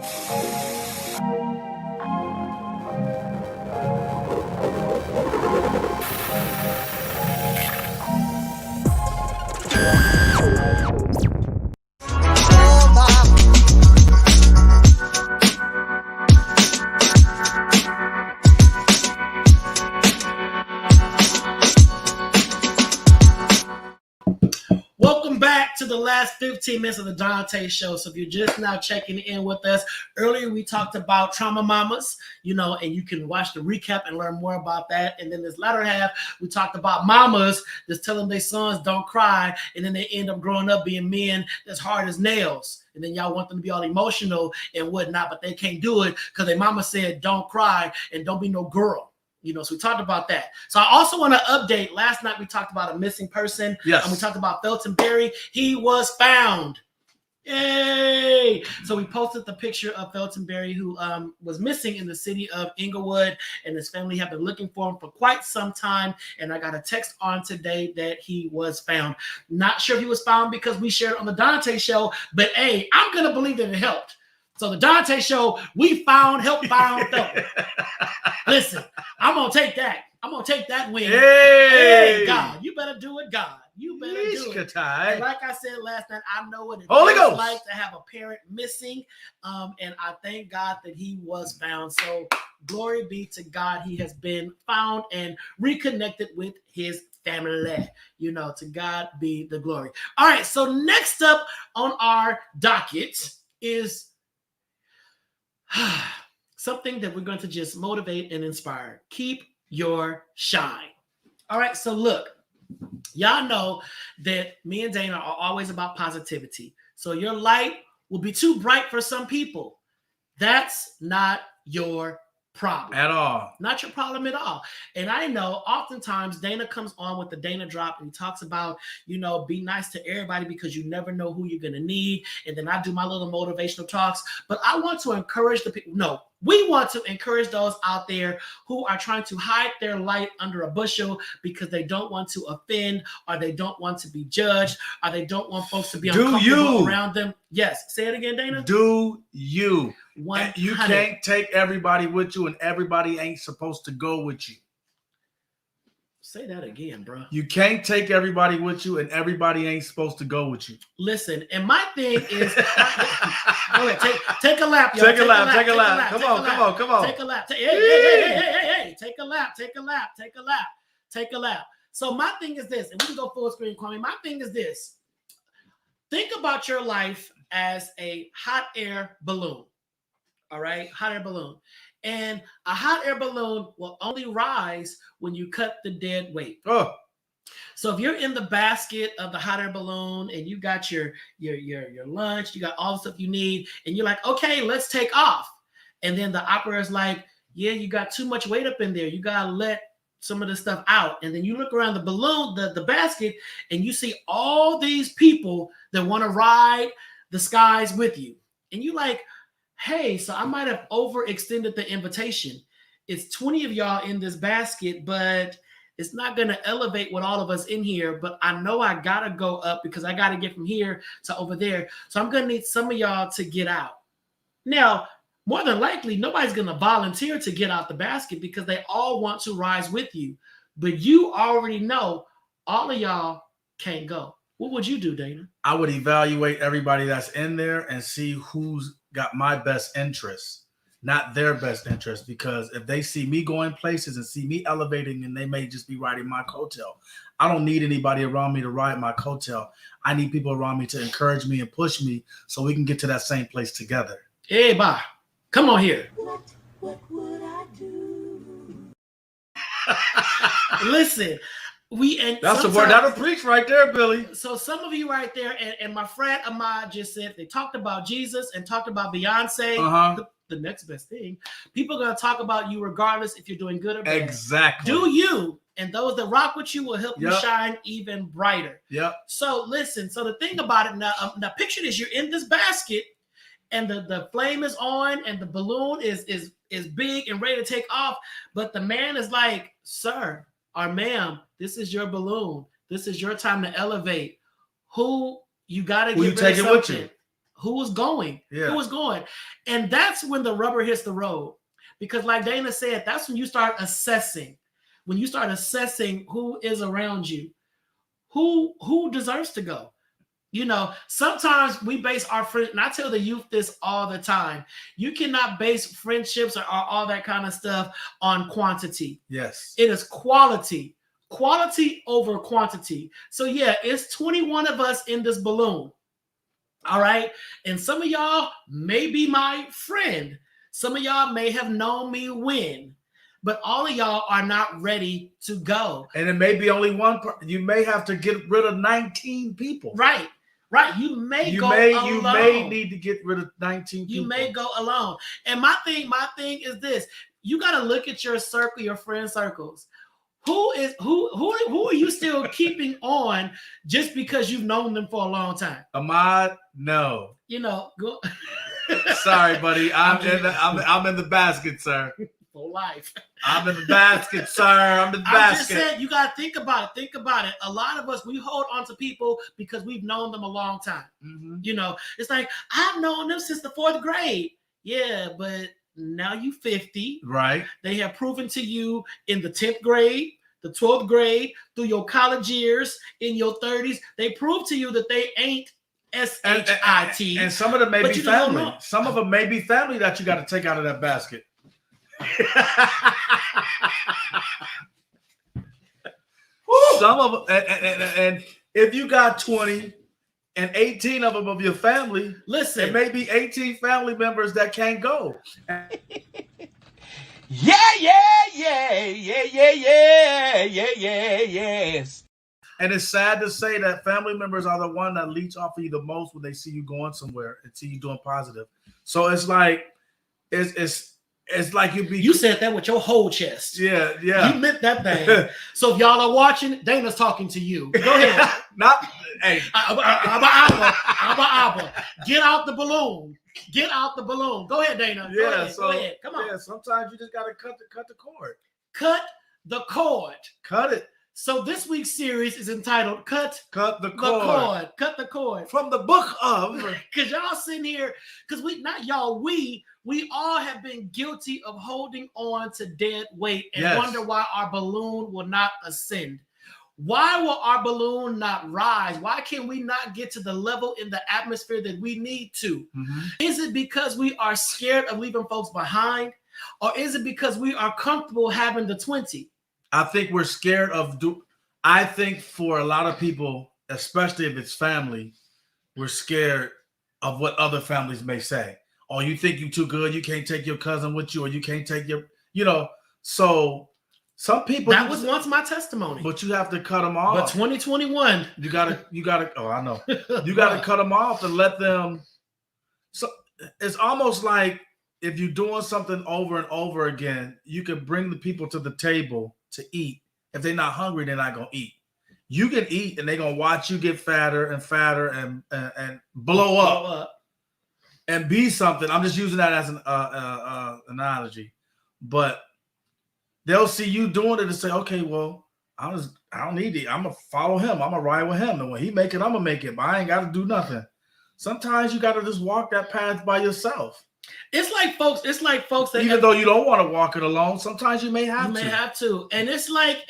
S2: Welcome back to the last 15 minutes of the Donta Show. So if you're just now checking in with us, earlier we talked about trauma mamas, and you can watch the recap and learn more about that. And then this latter half, we talked about mamas that's telling their sons don't cry, and then they end up growing up being men that's hard as nails. And then y'all want them to be all emotional and whatnot, but they can't do it because their mama said don't cry and don't be no girl. So we talked about that. So I also want to update. Last night we talked about a missing person.
S1: Yes.
S2: And we talked about Felton Berry. He was found. Yay! So we posted the picture of Felton Berry, who was missing in the city of Inglewood, and his family have been looking for him for quite some time. And I got a text on today that he was found. Not sure if he was found because we shared it on the Donta Show, but hey, I'm gonna believe that it helped. So the Donta Show, we helped found Felton. Listen, I'm gonna take that. I'm gonna take that win. Hey, God, you better do it, God. You better do it. And like I said last night, I know what it feels like to have a parent missing. And I thank God that he was found. So glory be to God. He has been found and reconnected with his family. To God be the glory. All right. So next up on our docket is something that we're going to just motivate and inspire. Keep your shine. All right. So look. Y'all know that me and Dana are always about positivity. So your light will be too bright for some people. That's not your problem.
S1: At all.
S2: Not your problem at all. And I know oftentimes Dana comes on with the Dana drop and he talks about, be nice to everybody because you never know who you're going to need. And then I do my little motivational talks. But I want to encourage the people. No, we want to encourage those out there who are trying to hide their light under a bushel because they don't want to offend, or they don't want to be judged, or they don't want folks to be uncomfortable around them. Yes. Say it again, Dana.
S1: Do you.
S2: 100.
S1: You can't take everybody with you, and everybody ain't supposed to go with you.
S2: Say that again, bro.
S1: You can't take everybody with you, and everybody ain't supposed to go with you.
S2: Listen, and my thing is, go ahead, take a lap, yo.
S1: Take a lap. Come on.
S2: Take a lap. Hey. Take a lap. So my thing is this, and we can go full screen, Kwame. My thing is this. Think about your life as a hot air balloon. All right, hot air balloon. And a hot air balloon will only rise when you cut the dead weight.
S1: Oh.
S2: So if you're in the basket of the hot air balloon and you got your lunch, you got all the stuff you need, and you're like, okay, let's take off. And then the operator's like, yeah, you got too much weight up in there. You got to let some of the stuff out. And then you look around the balloon, the basket, and you see all these people that want to ride the skies with you. And you're like, hey, so I might have overextended the invitation. It's 20 of y'all in this basket, but it's not going to elevate with all of us in here. But I know I got to go up because I got to get from here to over there. So I'm going to need some of y'all to get out. Now, more than likely, nobody's going to volunteer to get out the basket because they all want to rise with you. But you already know all of y'all can't go. What would you do, Dana?
S1: I would evaluate everybody that's in there and see who's got my best interests, not their best interest. Because if they see me going places and see me elevating, then they may just be riding my coattail. I don't need anybody around me to ride my coattail. I need people around me to encourage me and push me so we can get to that same place together.
S2: Hey, bye. Come on here.
S6: What would I do?
S2: Listen,
S1: that's the word that'll preach right there, Billy.
S2: So some of you right there, and my friend Ahmad just said they talked about Jesus and talked about Beyonce. The next best thing. People are gonna talk about you regardless if you're doing good or bad.
S1: Exactly.
S2: Do you, and those that rock with you will help you
S1: Yep.
S2: shine even brighter.
S1: Yep.
S2: So listen. So the thing about it now picture this: you're in this basket, and the flame is on, and the balloon is big and ready to take off. But the man is like, "Sir or ma'am, this is your balloon. This is your time to elevate. Who you gotta
S1: Who
S2: get
S1: you
S2: rid
S1: taking
S2: of
S1: with
S2: something.
S1: you?
S2: Who is going?
S1: Yeah.
S2: Who is going?" And that's when the rubber hits the road. Because like Dana said, that's when you start assessing. When you start assessing who is around you, who deserves to go. You know, sometimes we base our friend, and I tell the youth this all the time. You cannot base friendships or all that kind of stuff on quantity.
S1: Yes.
S2: It is quality. Quality over quantity. So yeah, it's 21 of us in this balloon. All right. And some of y'all may be my friend. Some of y'all may have known me when, but all of y'all are not ready to go.
S1: And it may be only one. You may have to get rid of 19 people.
S2: Right. Right. You may go alone.
S1: You may need to get rid of 19 people.
S2: You may go alone. And my thing is this. You got to look at your circle, your friend circles. Who are you still keeping on just because you've known them for a long time?
S1: Ahmad, no.
S2: You know, go.
S1: Sorry, buddy. I'm in the basket, sir.
S2: For life.
S1: I'm in the basket, sir. I'm in the basket.
S2: I just said you gotta think about it. Think about it. A lot of us, we hold on to people because we've known them a long time.
S1: Mm-hmm.
S2: You know, it's like I've known them since the 4th grade. Yeah, but now you 50.
S1: Right.
S2: They have proven to you in the 10th grade, the 12th grade, through your college years, in your 30s. They prove to you that they ain't S-H-I-T.
S1: And some of them may be family. Some of them may be family that you got to take out of that basket. Some of them, and if you got 20 and 18 of them of your family,
S2: listen,
S1: it may be 18 family members that can't go.
S4: Yes.
S1: And it's sad to say that family members are the one that leech off of you the most when they see you going somewhere and see you doing positive. So it's like it's like you
S2: said that with your whole chest.
S1: Yeah.
S2: You meant that thing. So if y'all are watching, Dana's talking to you. Go ahead.
S1: Hey.
S2: Abba. Get out the balloon. Get out the balloon. Go ahead, Dana. Go ahead. Come on.
S1: Yeah, sometimes you just gotta cut the cord.
S2: Cut the cord.
S1: Cut it.
S2: So this week's series is entitled Cut
S1: the Cord.
S2: Cut the cord.
S1: From the book of.
S2: Because y'all sitting here, because we all have been guilty of holding on to dead weight and wonder why our balloon will not ascend. Why will our balloon not rise? Why can we not get to the level in the atmosphere that we need to? Mm-hmm. Is it because we are scared of leaving folks behind? Or is it because we are comfortable having the 20?
S1: I think we're scared of I think for a lot of people, especially if it's family, we're scared of what other families may say. Oh, you think you're too good, you can't take your cousin with you, or you can't take so some people.
S2: That was once my testimony.
S1: But you have to cut them off.
S2: But 2021.
S1: You gotta, oh, I know. You gotta cut them off and let them. So it's almost like if you're doing something over and over again, you can bring the people to the table to eat. If they're not hungry, they're not gonna eat. You can eat, and they're gonna watch you get fatter and fatter and blow up and be something. I'm just using that as an analogy, but they'll see you doing it and say, "Okay, well, I don't need it. I'm gonna follow him. I'm gonna ride with him, and when he make it, I'm gonna make it. But I ain't got to do nothing." Sometimes you got to just walk that path by yourself.
S2: It's like folks that
S1: Even though you don't want to walk it alone, sometimes you may have
S2: you
S1: to.
S2: may have to. And it's like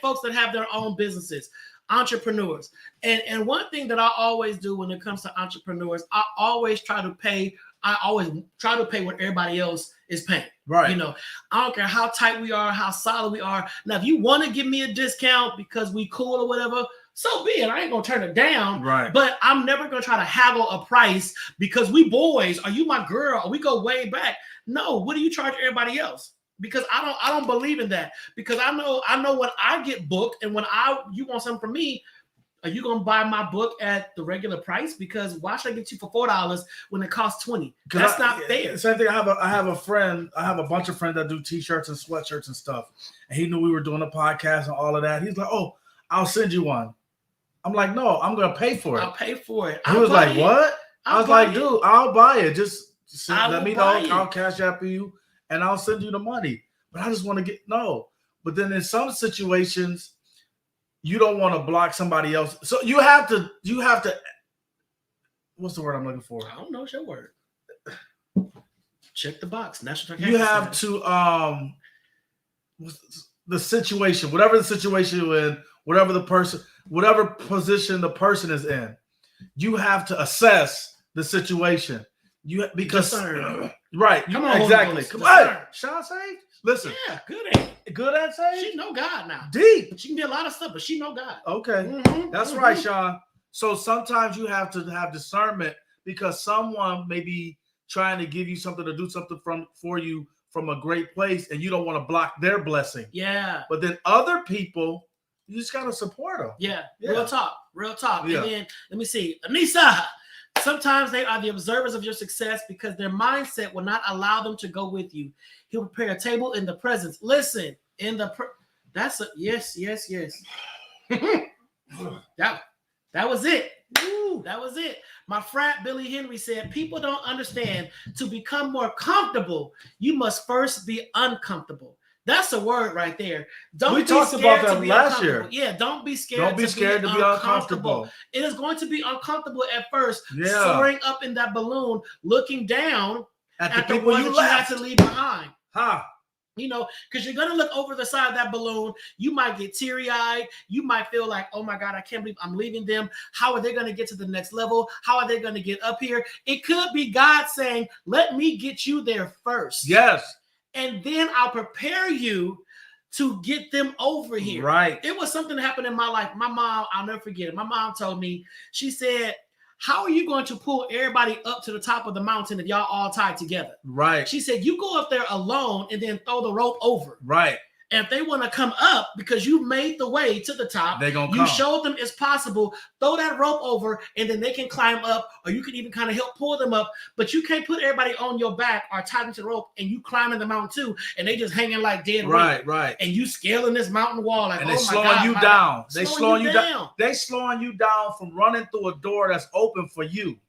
S2: folks that have their own businesses, entrepreneurs. And one thing that I always do when it comes to entrepreneurs, I always try to pay what everybody else is paying.
S1: Right.
S2: You know, I don't care how tight we are, how solid we are. Now, if you want to give me a discount because we cool or whatever, so be it. I ain't gonna turn it down.
S1: Right.
S2: But I'm never gonna try to haggle a price because we boys. Are you my girl? Or we go way back. No. What do you charge everybody else? Because I don't believe in that. Because I know when I get booked and when you want something from me, are you gonna buy my book at the regular price? Because why should I get you for $4 when it costs $20? That's not fair.
S1: Same thing. I have a friend. I have a bunch of friends that do t-shirts and sweatshirts and stuff. And he knew we were doing a podcast and all of that. He's like, "Oh, I'll send you one." I'm like, "No, I'm gonna pay for it."
S2: I'll pay for it.
S1: He was like, "What?" I was like, "Dude, I'll buy it. Just let me know. I'll cash app for you, and I'll send you the money." But I just want to get no. But then in some situations, you don't want to block somebody else, so you have to. What's the word I'm looking for?
S2: I don't know. What's your word? Check the box. National.
S1: You have to the situation, whatever the situation you're in, whatever position the person is in, you have to assess the situation. Right.
S2: Come on,
S1: exactly. Come on. Sean Sage. Listen.
S2: Yeah, good.
S1: Good at Sage.
S2: She know God now.
S1: Deep.
S2: She can be a lot of stuff, but she know God.
S1: Okay. That's right, Sean. So sometimes you have to have discernment because someone may be trying to give you something to do something for you from a great place, and you don't want to block their blessing.
S2: Yeah.
S1: But then other people, you just gotta support them.
S2: Yeah. Real talk.
S1: Yeah.
S2: And then let me see, Anissa. Sometimes they are the observers of your success because their mindset will not allow them to go with you. He'll prepare a table in the presence. Listen, that's a yes. That was it. That was it. My frat Billy Henry said, people don't understand. To become more comfortable, you must first be uncomfortable. That's a word right there.
S1: We talked about that last year.
S2: Yeah, don't be scared.
S1: Don't be scared to be uncomfortable.
S2: It is going to be uncomfortable at first,
S1: Yeah.
S2: soaring up in that balloon, looking down
S1: At
S2: at
S1: the
S2: the
S1: people
S2: one
S1: you
S2: that you
S1: left.
S2: have to leave behind.
S1: Ha.
S2: You know, because you're going to look over the side of that balloon. You might get teary-eyed. You might feel like, oh my God, I can't believe I'm leaving them. How are they going to get to the next level? How are they going to get up here? It could be God saying, let me get you there first.
S1: Yes.
S2: And then I'll prepare you to get them over here.
S1: Right.
S2: It was something that happened in my life. My mom, I'll never forget it. My mom told me, she said, how are you going to pull everybody up to the top of the mountain if y'all all tied together?
S1: Right.
S2: She said, you go up there alone and then throw the rope over.
S1: Right.
S2: And if they want to come up because you made the way to the top,
S1: They're gonna
S2: you
S1: come.
S2: showed them it's possible, throw that rope over and then they can climb up, or you can even kind of help pull them up. But you can't put everybody on your back or tied into the rope and you climbing the mountain too, and they just hanging like dead weight.
S1: Right.
S2: And you scaling this mountain wall like,
S1: And
S2: oh
S1: they
S2: my
S1: slowing
S2: God,
S1: you
S2: my
S1: down.
S2: God.
S1: They slowing you down. They slowing you down from running through a door that's open for you.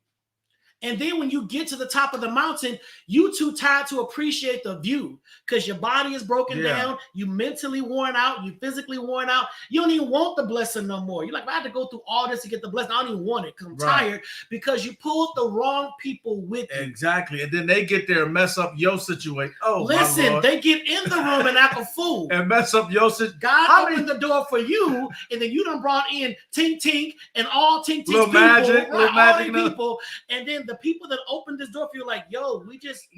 S2: And then when you get to the top of the mountain, you too tired to appreciate the view because your body is broken down. You mentally worn out. You physically worn out. You don't even want the blessing no more. You're like, I had to go through all this to get the blessing. I don't even want it because I'm tired because you pulled the wrong people with you.
S1: Exactly. And then they get there and mess up your situation. Oh,
S2: listen,
S1: my Lord.
S2: they get in the room and act a fool.
S1: And mess up your situation.
S2: God opened the door for you, and then you done brought in Tink Tink and all Tink Tink's
S1: Little
S2: people,
S1: magic, little
S2: all
S1: magic
S2: they people, and then the people that opened this door for you, like, yo,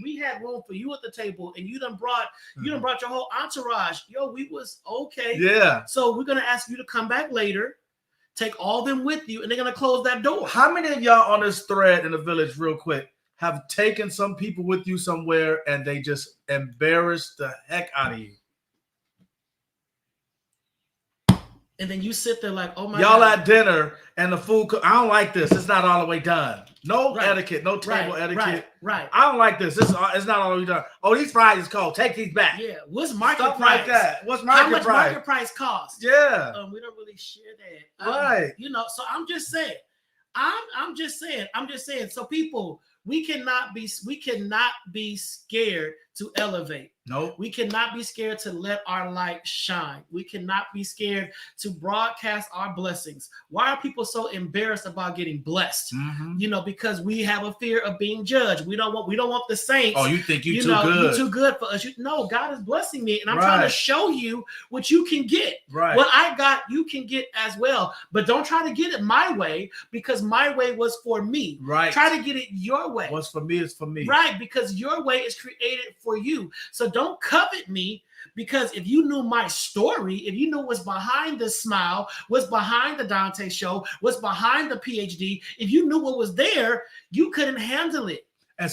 S2: we had room for you at the table, and you done brought your whole entourage. Yo, we was okay.
S1: Yeah.
S2: So we're gonna ask you to come back later, take all them with you, and they're gonna close that door.
S1: How many of y'all on this thread in the village, real quick, have taken some people with you somewhere and they just embarrassed the heck out of you?
S2: And then you sit there like, oh my
S1: y'all
S2: God.
S1: at dinner and the food, I don't like this. It's not all the way done. No etiquette, no table etiquette.
S2: Right.
S1: I don't like this. It's not all the way done. Oh, these fries is cold. Take these back.
S2: Yeah. What's market
S1: Stuff
S2: price?
S1: like that. What's market
S2: How much
S1: price?
S2: market price cost?
S1: Yeah.
S2: We don't really share that.
S1: Right.
S2: You know, so I'm just saying. I'm just saying. So people, we cannot be scared to elevate.
S1: Nope.
S2: We cannot be scared to let our light shine. We cannot be scared to broadcast our blessings. Why are people so embarrassed about getting blessed? You know, because we have a fear of being judged. We don't want the saints.
S1: Oh, you think you too
S2: know,
S1: good?
S2: You're too good for us. No, God is blessing me, and I'm trying to show you what you can get.
S1: Right.
S2: What I got, you can get as well. But don't try to get it my way, because my way was for me.
S1: Right.
S2: Try to get it your way.
S1: What's for me is for me.
S2: Right, because your way is created for you. So don't covet me, because if you knew my story, if you knew what's behind the smile, what's behind the Donta Show, what's behind the PhD, if you knew what was there, you couldn't handle it.
S1: And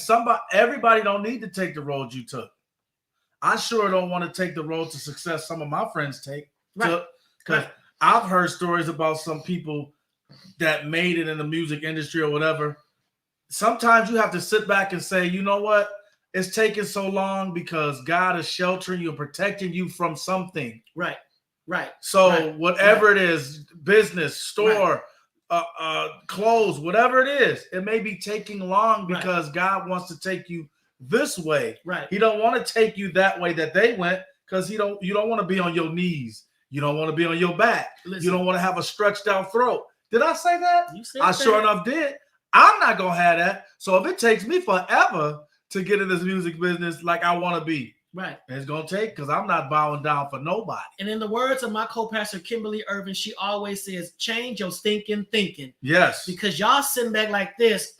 S1: everybody don't need to take the road you took. I sure don't want to take the road to success some of my friends take.
S2: Right.
S1: Because I've heard stories about some people that made it in the music industry or whatever. Sometimes you have to sit back and say, you know what? It's taking so long because God is sheltering you and protecting you from something.
S2: Right.
S1: So whatever it is, business, store, clothes, whatever it is, it may be taking long because God wants to take you this way.
S2: Right.
S1: He don't want to take you that way that they went, because you don't want to be on your knees. You don't want to be on your back.
S2: Listen,
S1: you don't want to have a stretched out throat. Did I say that?
S2: You said
S1: I
S2: that.
S1: sure enough did. I'm not gonna have that. So if it takes me forever to get in this music business like I want to be,
S2: right,
S1: it's gonna take, because I'm not bowing down for nobody.
S2: And in the words of my co-pastor Kimberly Irvin, she always says, "Change your stinking thinking."
S1: Yes.
S2: Because y'all sitting back like this.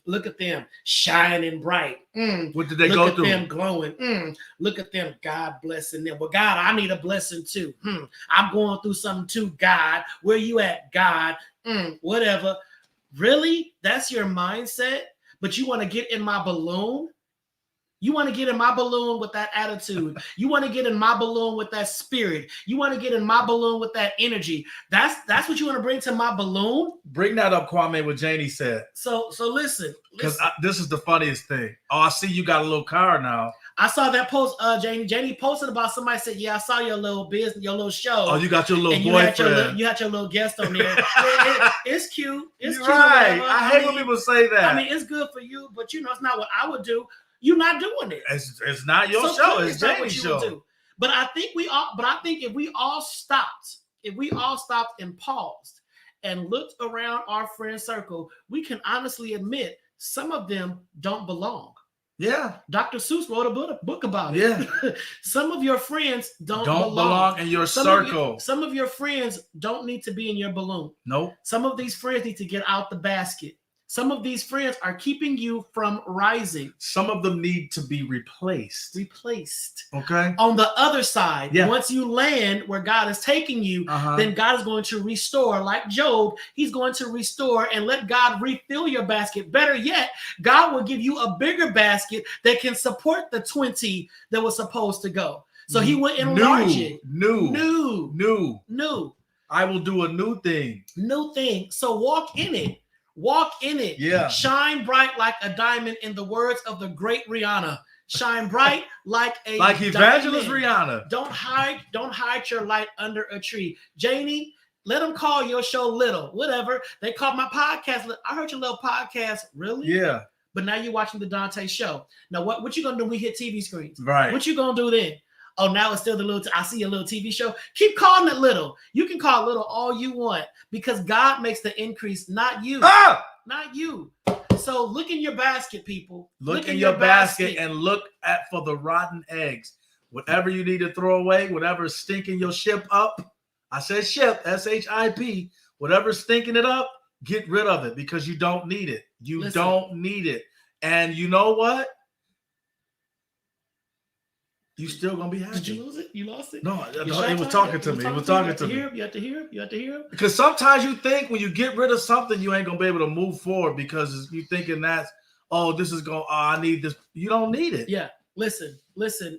S2: Look at them shining bright.
S1: What did they go through?
S2: Look at them glowing. Look at them. God blessing them. Well, God, I need a blessing too. I'm going through something too. God, where you at? God, whatever. Really? That's your mindset? But you want to get in my balloon? You want to get in my balloon with that attitude. You want to get in my balloon with that spirit. You want to get in my balloon with that energy. That's what you want to bring to my balloon?
S1: Bring that up, Kwame, what Janie said.
S2: So listen.
S1: Because this is the funniest thing. Oh, I see you got a little car now.
S2: I saw that post, Janie. Janie posted about somebody said, "Yeah, I saw your little business, your little show.
S1: Oh, you got your little
S2: and
S1: boyfriend.
S2: you had your little guest on there. It's cute. It's
S1: You're
S2: cute.
S1: right. I hate when people say that.
S2: I mean, it's good for you, but it's not what I would do. You're not doing it.
S1: It's not your show. It's Janie's show.
S2: But I think if we all stopped and paused and looked around our friend circle, we can honestly admit some of them don't belong.
S1: Yeah.
S2: Dr. Seuss wrote a book about it.
S1: Yeah.
S2: Some of your friends don't
S1: belong in your circle.
S2: Some of your friends don't need to be in your balloon.
S1: Nope.
S2: Some of these friends need to get out the basket. Some of these friends are keeping you from rising.
S1: Some of them need to be replaced. Okay.
S2: On the other side,
S1: yeah.
S2: Once you land where God is taking you, then God is going to restore. Like Job, he's going to restore and let God refill your basket. Better yet, God will give you a bigger basket that can support the 20 that was supposed to go. So he will enlarge it.
S1: New. I will do a new thing.
S2: New thing. So walk in it. Walk in it.
S1: Yeah.
S2: Shine bright like a diamond, in the words of the great Rihanna. Shine bright like
S1: Evangelist
S2: diamond.
S1: Rihanna.
S2: Don't hide your light under a tree. Janie, let them call your show little. Whatever. They call my podcast. I heard your little podcast. Really?
S1: Yeah.
S2: But now you're watching the Donta Show. Now what you gonna do when we hit TV screens?
S1: Right.
S2: What you gonna do then? Oh, now it's still the little. I see a little TV show. Keep calling it little. You can call it little all you want, because God makes the increase, not you. Not you. So look in your basket, people.
S1: Look in your basket and look for the rotten eggs. Whatever you need to throw away, whatever's stinking your ship up. I said ship, S-H-I-P. Whatever's stinking it up, get rid of it, because you don't need it. Don't need it. And you know what? You still gonna be happy.
S2: Did you lose it? You lost it?
S1: No, it was talking to me. It was talking to me.
S2: You have to hear him.
S1: Because sometimes you think when you get rid of something, you ain't gonna be able to move forward, because you thinking that's, I need this. You don't need it.
S2: Yeah. Listen.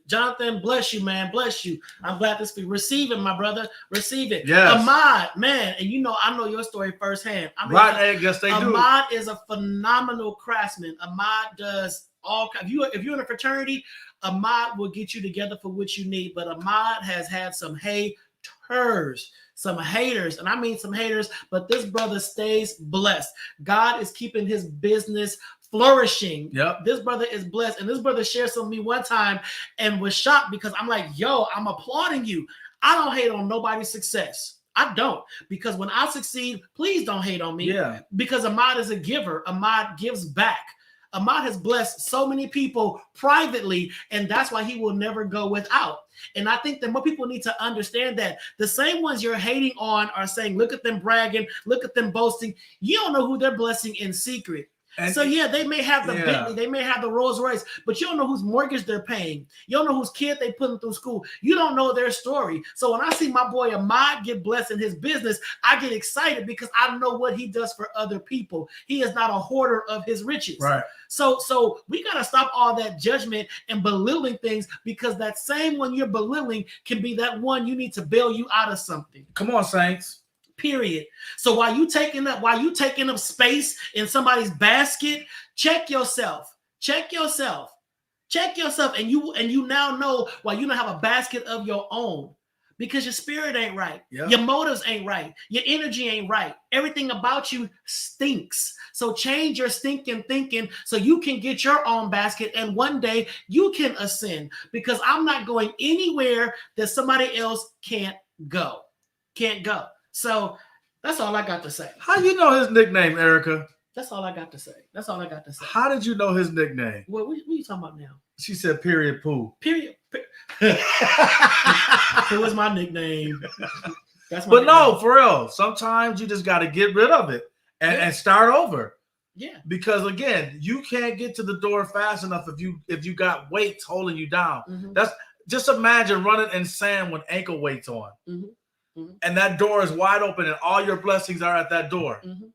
S2: Jonathan, bless you, man. Bless you. I'm glad to speak. Receive it, my brother. Receive it.
S1: Yes.
S2: Ahmad, man, and I know your story firsthand.
S1: Yes, they do.
S2: Ahmad is a phenomenal craftsman. Ahmad does all. If you're in a fraternity, Ahmad will get you together for what you need. But Ahmad has had some haters, and I mean some haters, but this brother stays blessed. God is keeping his business flourishing.
S1: Yep.
S2: This brother is blessed. And this brother shared something with me one time and was shocked because I'm like, yo, I'm applauding you. I don't hate on nobody's success. I don't, because when I succeed, please don't hate on me.
S1: Yeah.
S2: Because Ahmad is a giver. Ahmad gives back. Ahmad has blessed so many people privately, and that's why he will never go without. And I think that more people need to understand that the same ones you're hating on are saying, look at them bragging, look at them boasting. You don't know who they're blessing in secret.
S1: And
S2: so yeah, they may have the
S1: yeah.
S2: Bentley, they may have the Rolls Royce, but you don't know whose mortgage they're paying. You don't know whose kid they putting through school. You don't know their story. So when I see my boy Ahmad get blessed in his business, I get excited because I know what he does for other people. He is not a hoarder of his riches.
S1: Right.
S2: So we got to stop all that judgment and belittling things, because that same one you're belittling can be that one you need to bail you out of something.
S1: Come on, Saints.
S2: Period. So while you taking up space in somebody's basket, check yourself. Check yourself. And you now know why you don't have a basket of your own. Because your spirit ain't right.
S1: Yep.
S2: Your motives ain't right. Your energy ain't right. Everything about you stinks. So change your stinking thinking so you can get your own basket, and one day you can ascend. Because I'm not going anywhere that somebody else can't go. So that's all I got to say.
S1: How you know his nickname, Erica?
S2: That's all I got to say.
S1: How did you know his nickname?
S2: What are you talking about now?
S1: She said, period, poo.
S2: Period. Who is my nickname? That's my
S1: But
S2: nickname.
S1: no, for real. Sometimes you just got to get rid of it and start over.
S2: Yeah.
S1: Because again, you can't get to the door fast enough if you got weights holding you down.
S2: Mm-hmm.
S1: That's just imagine running in sand with ankle weights on.
S2: Mm-hmm. Mm-hmm.
S1: And that door is wide open and all your blessings are at that door.
S2: Mm-hmm.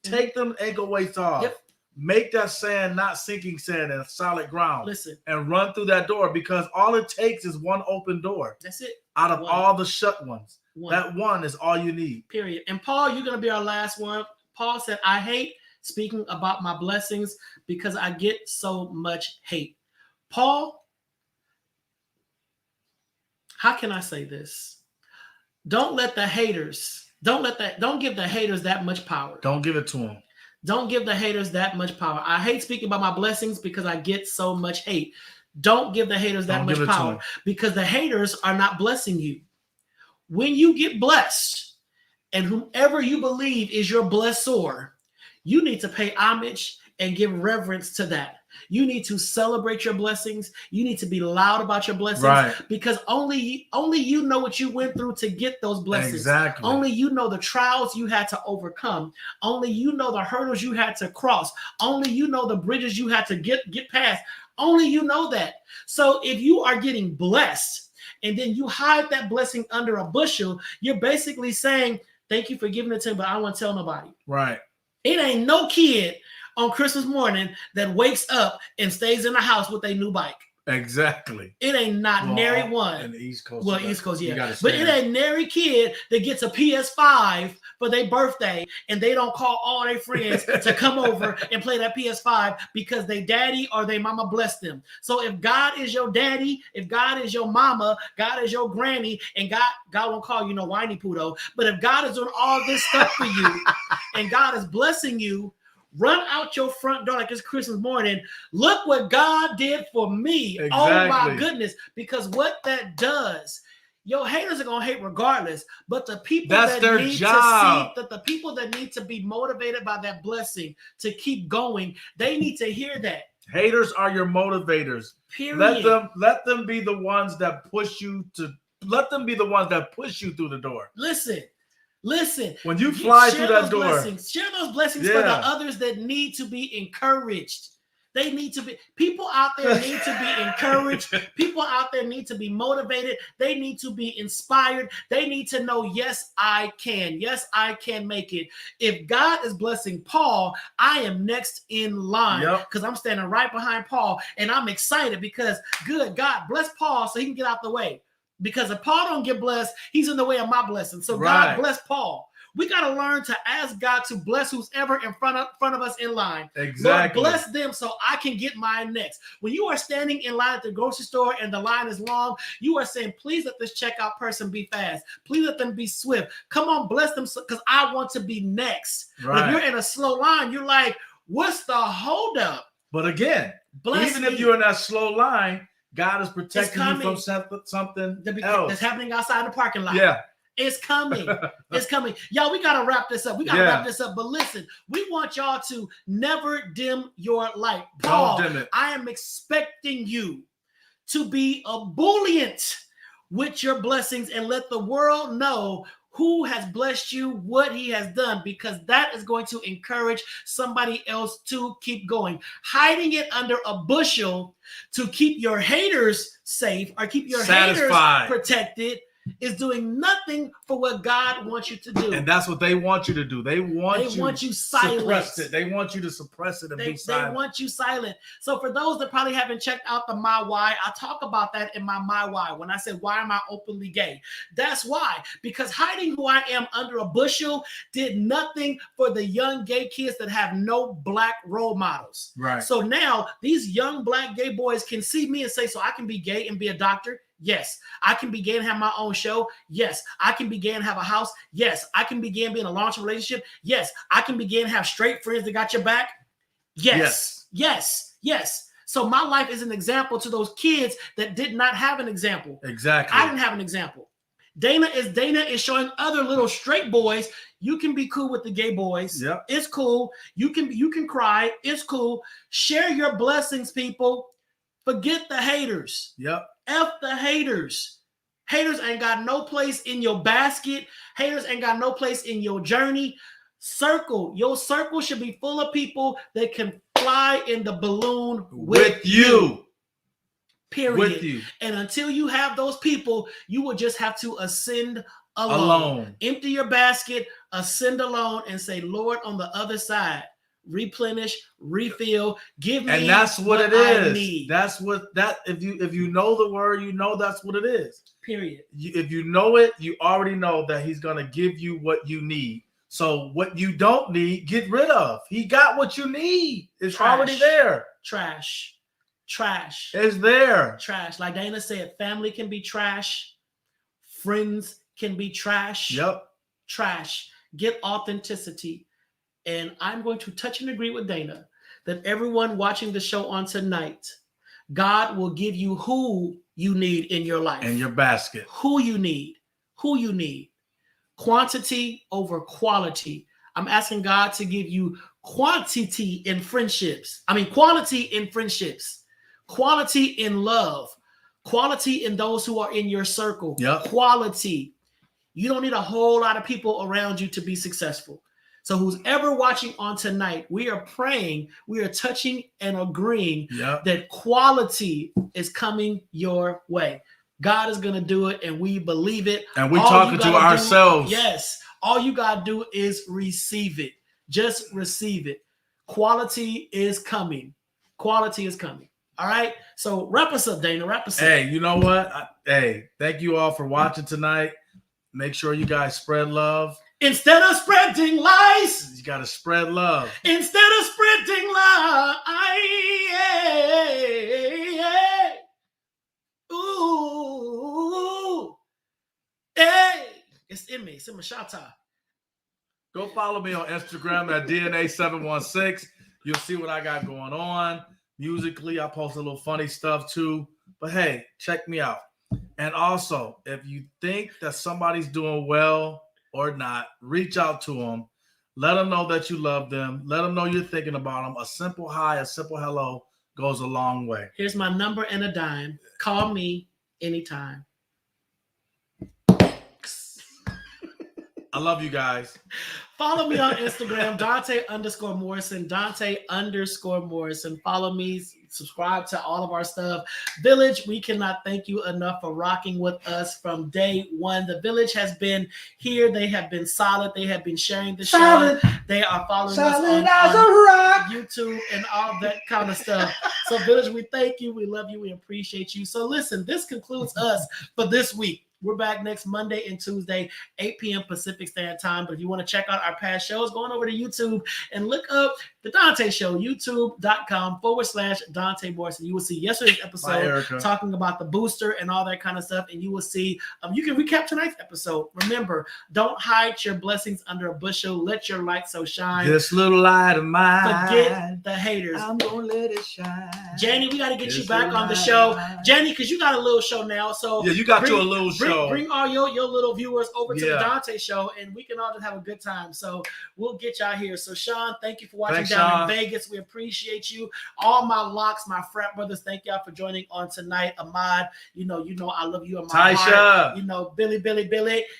S1: Take them ankle weights off.
S2: Yep.
S1: Make that sand not sinking sand and solid ground.
S2: Listen.
S1: And run through that door, because all it takes is one open door.
S2: That's it.
S1: Out of
S2: One.
S1: all the shut ones.
S2: One.
S1: That one is all you need.
S2: Period. And Paul, you're going to be our last one. Paul said, I hate speaking about my blessings because I get so much hate. Paul, how can I say this? Don't give the haters that much power.
S1: Don't give it to them.
S2: Don't give the haters that much power. I hate speaking about my blessings because I get so much hate. Don't give the haters that much power, because the haters are not blessing you. When you get blessed, and whomever you believe is your blessor, you need to pay homage and give reverence to that. You need to celebrate your blessings. You need to be loud about your blessings,
S1: right?
S2: Because only you know what you went through to get those blessings.
S1: Exactly.
S2: Only you know the trials you had to overcome. Only you know the hurdles you had to cross. Only you know the bridges you had to get past. Only you know that. So if you are getting blessed and then you hide that blessing under a bushel, you're basically saying, thank you for giving it to me, but I don't want to tell nobody.
S1: Right.
S2: It ain't no kid on Christmas morning that wakes up and stays in the house with a new bike.
S1: Exactly.
S2: It ain't not nary one.
S1: In the East Coast.
S2: Well, East Coast, yeah. But it ain't nary kid that gets a PS5 for their birthday and they don't call all their friends to come over and play that PS5 because they daddy or they mama blessed them. So if God is your daddy, if God is your mama, God is your granny, and God won't call you no whiny poodle, but if God is doing all this stuff for you and God is blessing you, run out your front door like it's Christmas morning. Look what God did for me.
S1: Exactly.
S2: Oh my goodness. Because what that does, your haters are gonna hate regardless. But the people that need to see, the people that need to be motivated by that blessing to keep going, they need to hear that.
S1: Haters are your motivators.
S2: Period.
S1: Let them be the ones that push you through the door.
S2: Listen,
S1: when you fly through that door,
S2: share those blessings for the others that need to be encouraged. They need to be, people out there need to be encouraged. People out there need to be motivated. They need to be inspired. They need to know, yes, I can. Yes, I can make it. If God is blessing Paul, I am next in line because I'm standing right behind Paul and I'm excited because good God bless Paul so he can get out the way. Because if Paul don't get blessed, he's in the way of my blessing. So God bless Paul. We got to learn to ask God to bless who's ever in front of us in line.
S1: Exactly.
S2: Lord, bless them so I can get mine next. When you are standing in line at the grocery store and the line is long, you are saying, please let this checkout person be fast. Please let them be swift. Come on, bless them because I want to be next. But if you're in a slow line, you're like, What's the holdup?
S1: But again,
S2: Bless
S1: even
S2: me.
S1: if you're in that slow line, God is protecting you
S2: coming.
S1: from something
S2: That's
S1: else.
S2: happening outside the parking lot.
S1: Yeah.
S2: It's coming. It's coming. Y'all, we got to wrap this up. But listen, we want y'all to never dim your light. Paul,
S1: Don't dim it.
S2: I am expecting you to be ebullient with your blessings and let the world know who has blessed you, what he has done, because that is going to encourage somebody else to keep going. Hiding it under a bushel to keep your haters safe or keep your
S1: Satisfied.
S2: haters protected is doing nothing for what God wants you to do.
S1: And that's what they want you to do. They want you
S2: silent.
S1: suppress it. They want you to suppress it and be silent.
S2: They want you silent. So for those that probably haven't checked out the My Why, I talk about that in my Why. When I say, why am I openly gay? That's why. Because hiding who I am under a bushel did nothing for the young gay kids that have no black role models.
S1: Right.
S2: So now these young black gay boys can see me and say, so I can be gay and be a doctor? Yes. I can begin to have my own show. Yes. I can begin to have a house. Yes. I can begin being a long-term relationship. Yes. I can begin to have straight friends that got your back. Yes. Yes. Yes. So my life is an example to those kids that did not have an example.
S1: Exactly.
S2: I didn't have an example. Dana is showing other little straight boys, you can be cool with the gay boys.
S1: Yep.
S2: It's cool. You can cry. It's cool. Share your blessings, people. Forget the haters.
S1: Yep.
S2: F the haters. Haters ain't got no place in your basket. Haters ain't got no place in your journey. Your circle should be full of people that can fly in the balloon with you. Period.
S1: With you.
S2: And until you have those people, you will just have to ascend alone. Empty your basket, ascend alone, and say, Lord, on the other side, replenish, refill, give me.
S1: And that's what it is.
S2: I need.
S1: That's what if you know the word, you know that's what it is.
S2: Period.
S1: If you know it, you already know that he's gonna give you what you need. So what you don't need, get rid of. He got what you need. It's already there.
S2: Trash.
S1: It's there.
S2: Trash. Like Dana said, family can be trash. Friends can be trash.
S1: Yep.
S2: Trash. Get authenticity. And I'm going to touch and agree with Dana that everyone watching the show on tonight, God will give you who you need in your life.
S1: In your basket.
S2: Who you need. Quantity over quality. I'm asking God to give you quantity in friendships. Quality in friendships. Quality in love. Quality in those who are in your circle.
S1: Yep.
S2: Quality. You don't need a whole lot of people around you to be successful. So who's ever watching on tonight, we are praying, we are touching and agreeing that quality is coming your way. God is going to do it, and we believe it.
S1: And we're talking to ourselves.
S2: Yes. All you got to do is receive it. Just receive it. Quality is coming. Quality is coming. All right? So wrap us up, Dana. Wrap us up.
S1: Hey, you know what? Thank you all for watching tonight. Make sure you guys spread love.
S2: Instead of spreading lies,
S1: you got to spread love.
S2: Instead of spreading lies, ooh, hey, it's in me. It's in my shata.
S1: Go follow me on Instagram at DNA716. You'll see what I got going on. Musically, I post a little funny stuff too. But hey, check me out. And also, if you think that somebody's doing well or not, reach out to them. Let them know that you love them. Let them know you're thinking about them. A simple hi, a simple hello goes a long way.
S2: Here's my number and a dime. Call me anytime.
S1: I love you guys.
S2: Follow me on Instagram, Donta_Morrison, Donta_Morrison. Follow me, subscribe to all of our stuff. Village, we cannot thank you enough for rocking with us from day one. The Village has been here. They have been solid. They have been sharing the show. They are following us on YouTube and all that kind of stuff. So Village, we thank you. We love you. We appreciate you. So listen, this concludes us for this week. We're back next Monday and Tuesday, 8 p.m. Pacific Standard Time. But if you want to check out our past shows, go on over to YouTube and look up The Donta Show, youtube.com/Donta Morrison. You will see yesterday's episode talking about the booster and all that kind of stuff. And you will see, you can recap tonight's episode. Remember, don't hide your blessings under a bushel. Let your light so shine.
S1: This little light of mine.
S2: Forget the haters.
S1: I'm going to let it shine.
S2: Jenny, we got to get you back on the show. Jenny, because you got a little show now. So
S1: yeah, you got your little show.
S2: Bring all your little viewers over to the Donta Show, and we can all just have a good time. So we'll get y'all here. So Sean, thank you for watching down in Vegas. We appreciate you. All my locks, my frat brothers, thank y'all for joining on tonight. Ahmad, you know I love you in my heart. You know, Billy,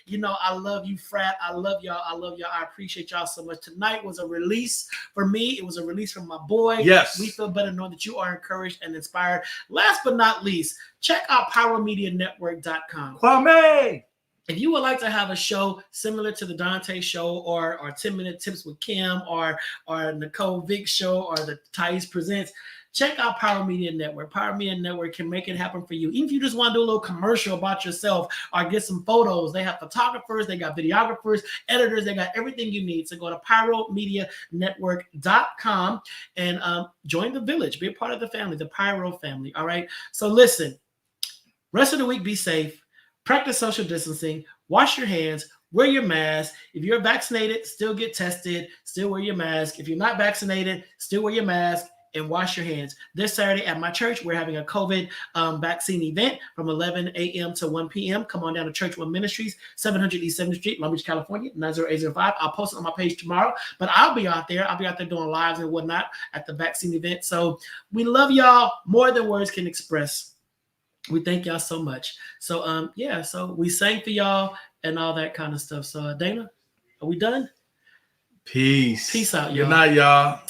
S2: you know I love you, frat. I love y'all. I appreciate y'all so much. Tonight was a release for me. It was a release from my boy.
S1: Yes.
S2: We feel better knowing that you are encouraged and inspired. Last but not least, check out PowerMediaNetwork.com.
S1: Kwame!
S2: If you would like to have a show similar to the Donta Show or 10-minute tips with Kim or Nicole Vick show or the Thais Presents, check out Power Media Network. Power Media Network can make it happen for you. Even if you just want to do a little commercial about yourself or get some photos, they have photographers, they got videographers, editors, they got everything you need. So go to PyroMediaNetwork.com and join the village. Be a part of the family, the Pyro family. All right. So listen, rest of the week, be safe. Practice social distancing. Wash your hands. Wear your mask. If you're vaccinated, still get tested. Still wear your mask. If you're not vaccinated, still wear your mask and wash your hands. This Saturday at my church, we're having a COVID vaccine event from 11 a.m. to 1 p.m. Come on down to Church One Ministries, 700 East 7th Street, Long Beach, California, 90805. I'll post it on my page tomorrow, but I'll be out there. I'll be out there doing lives and whatnot at the vaccine event. So we love y'all more than words can express. We thank y'all so much. So so we sang for y'all and all that kind of stuff. So Dana, are we done?
S1: Peace.
S2: Peace out, y'all.
S1: Good night, y'all.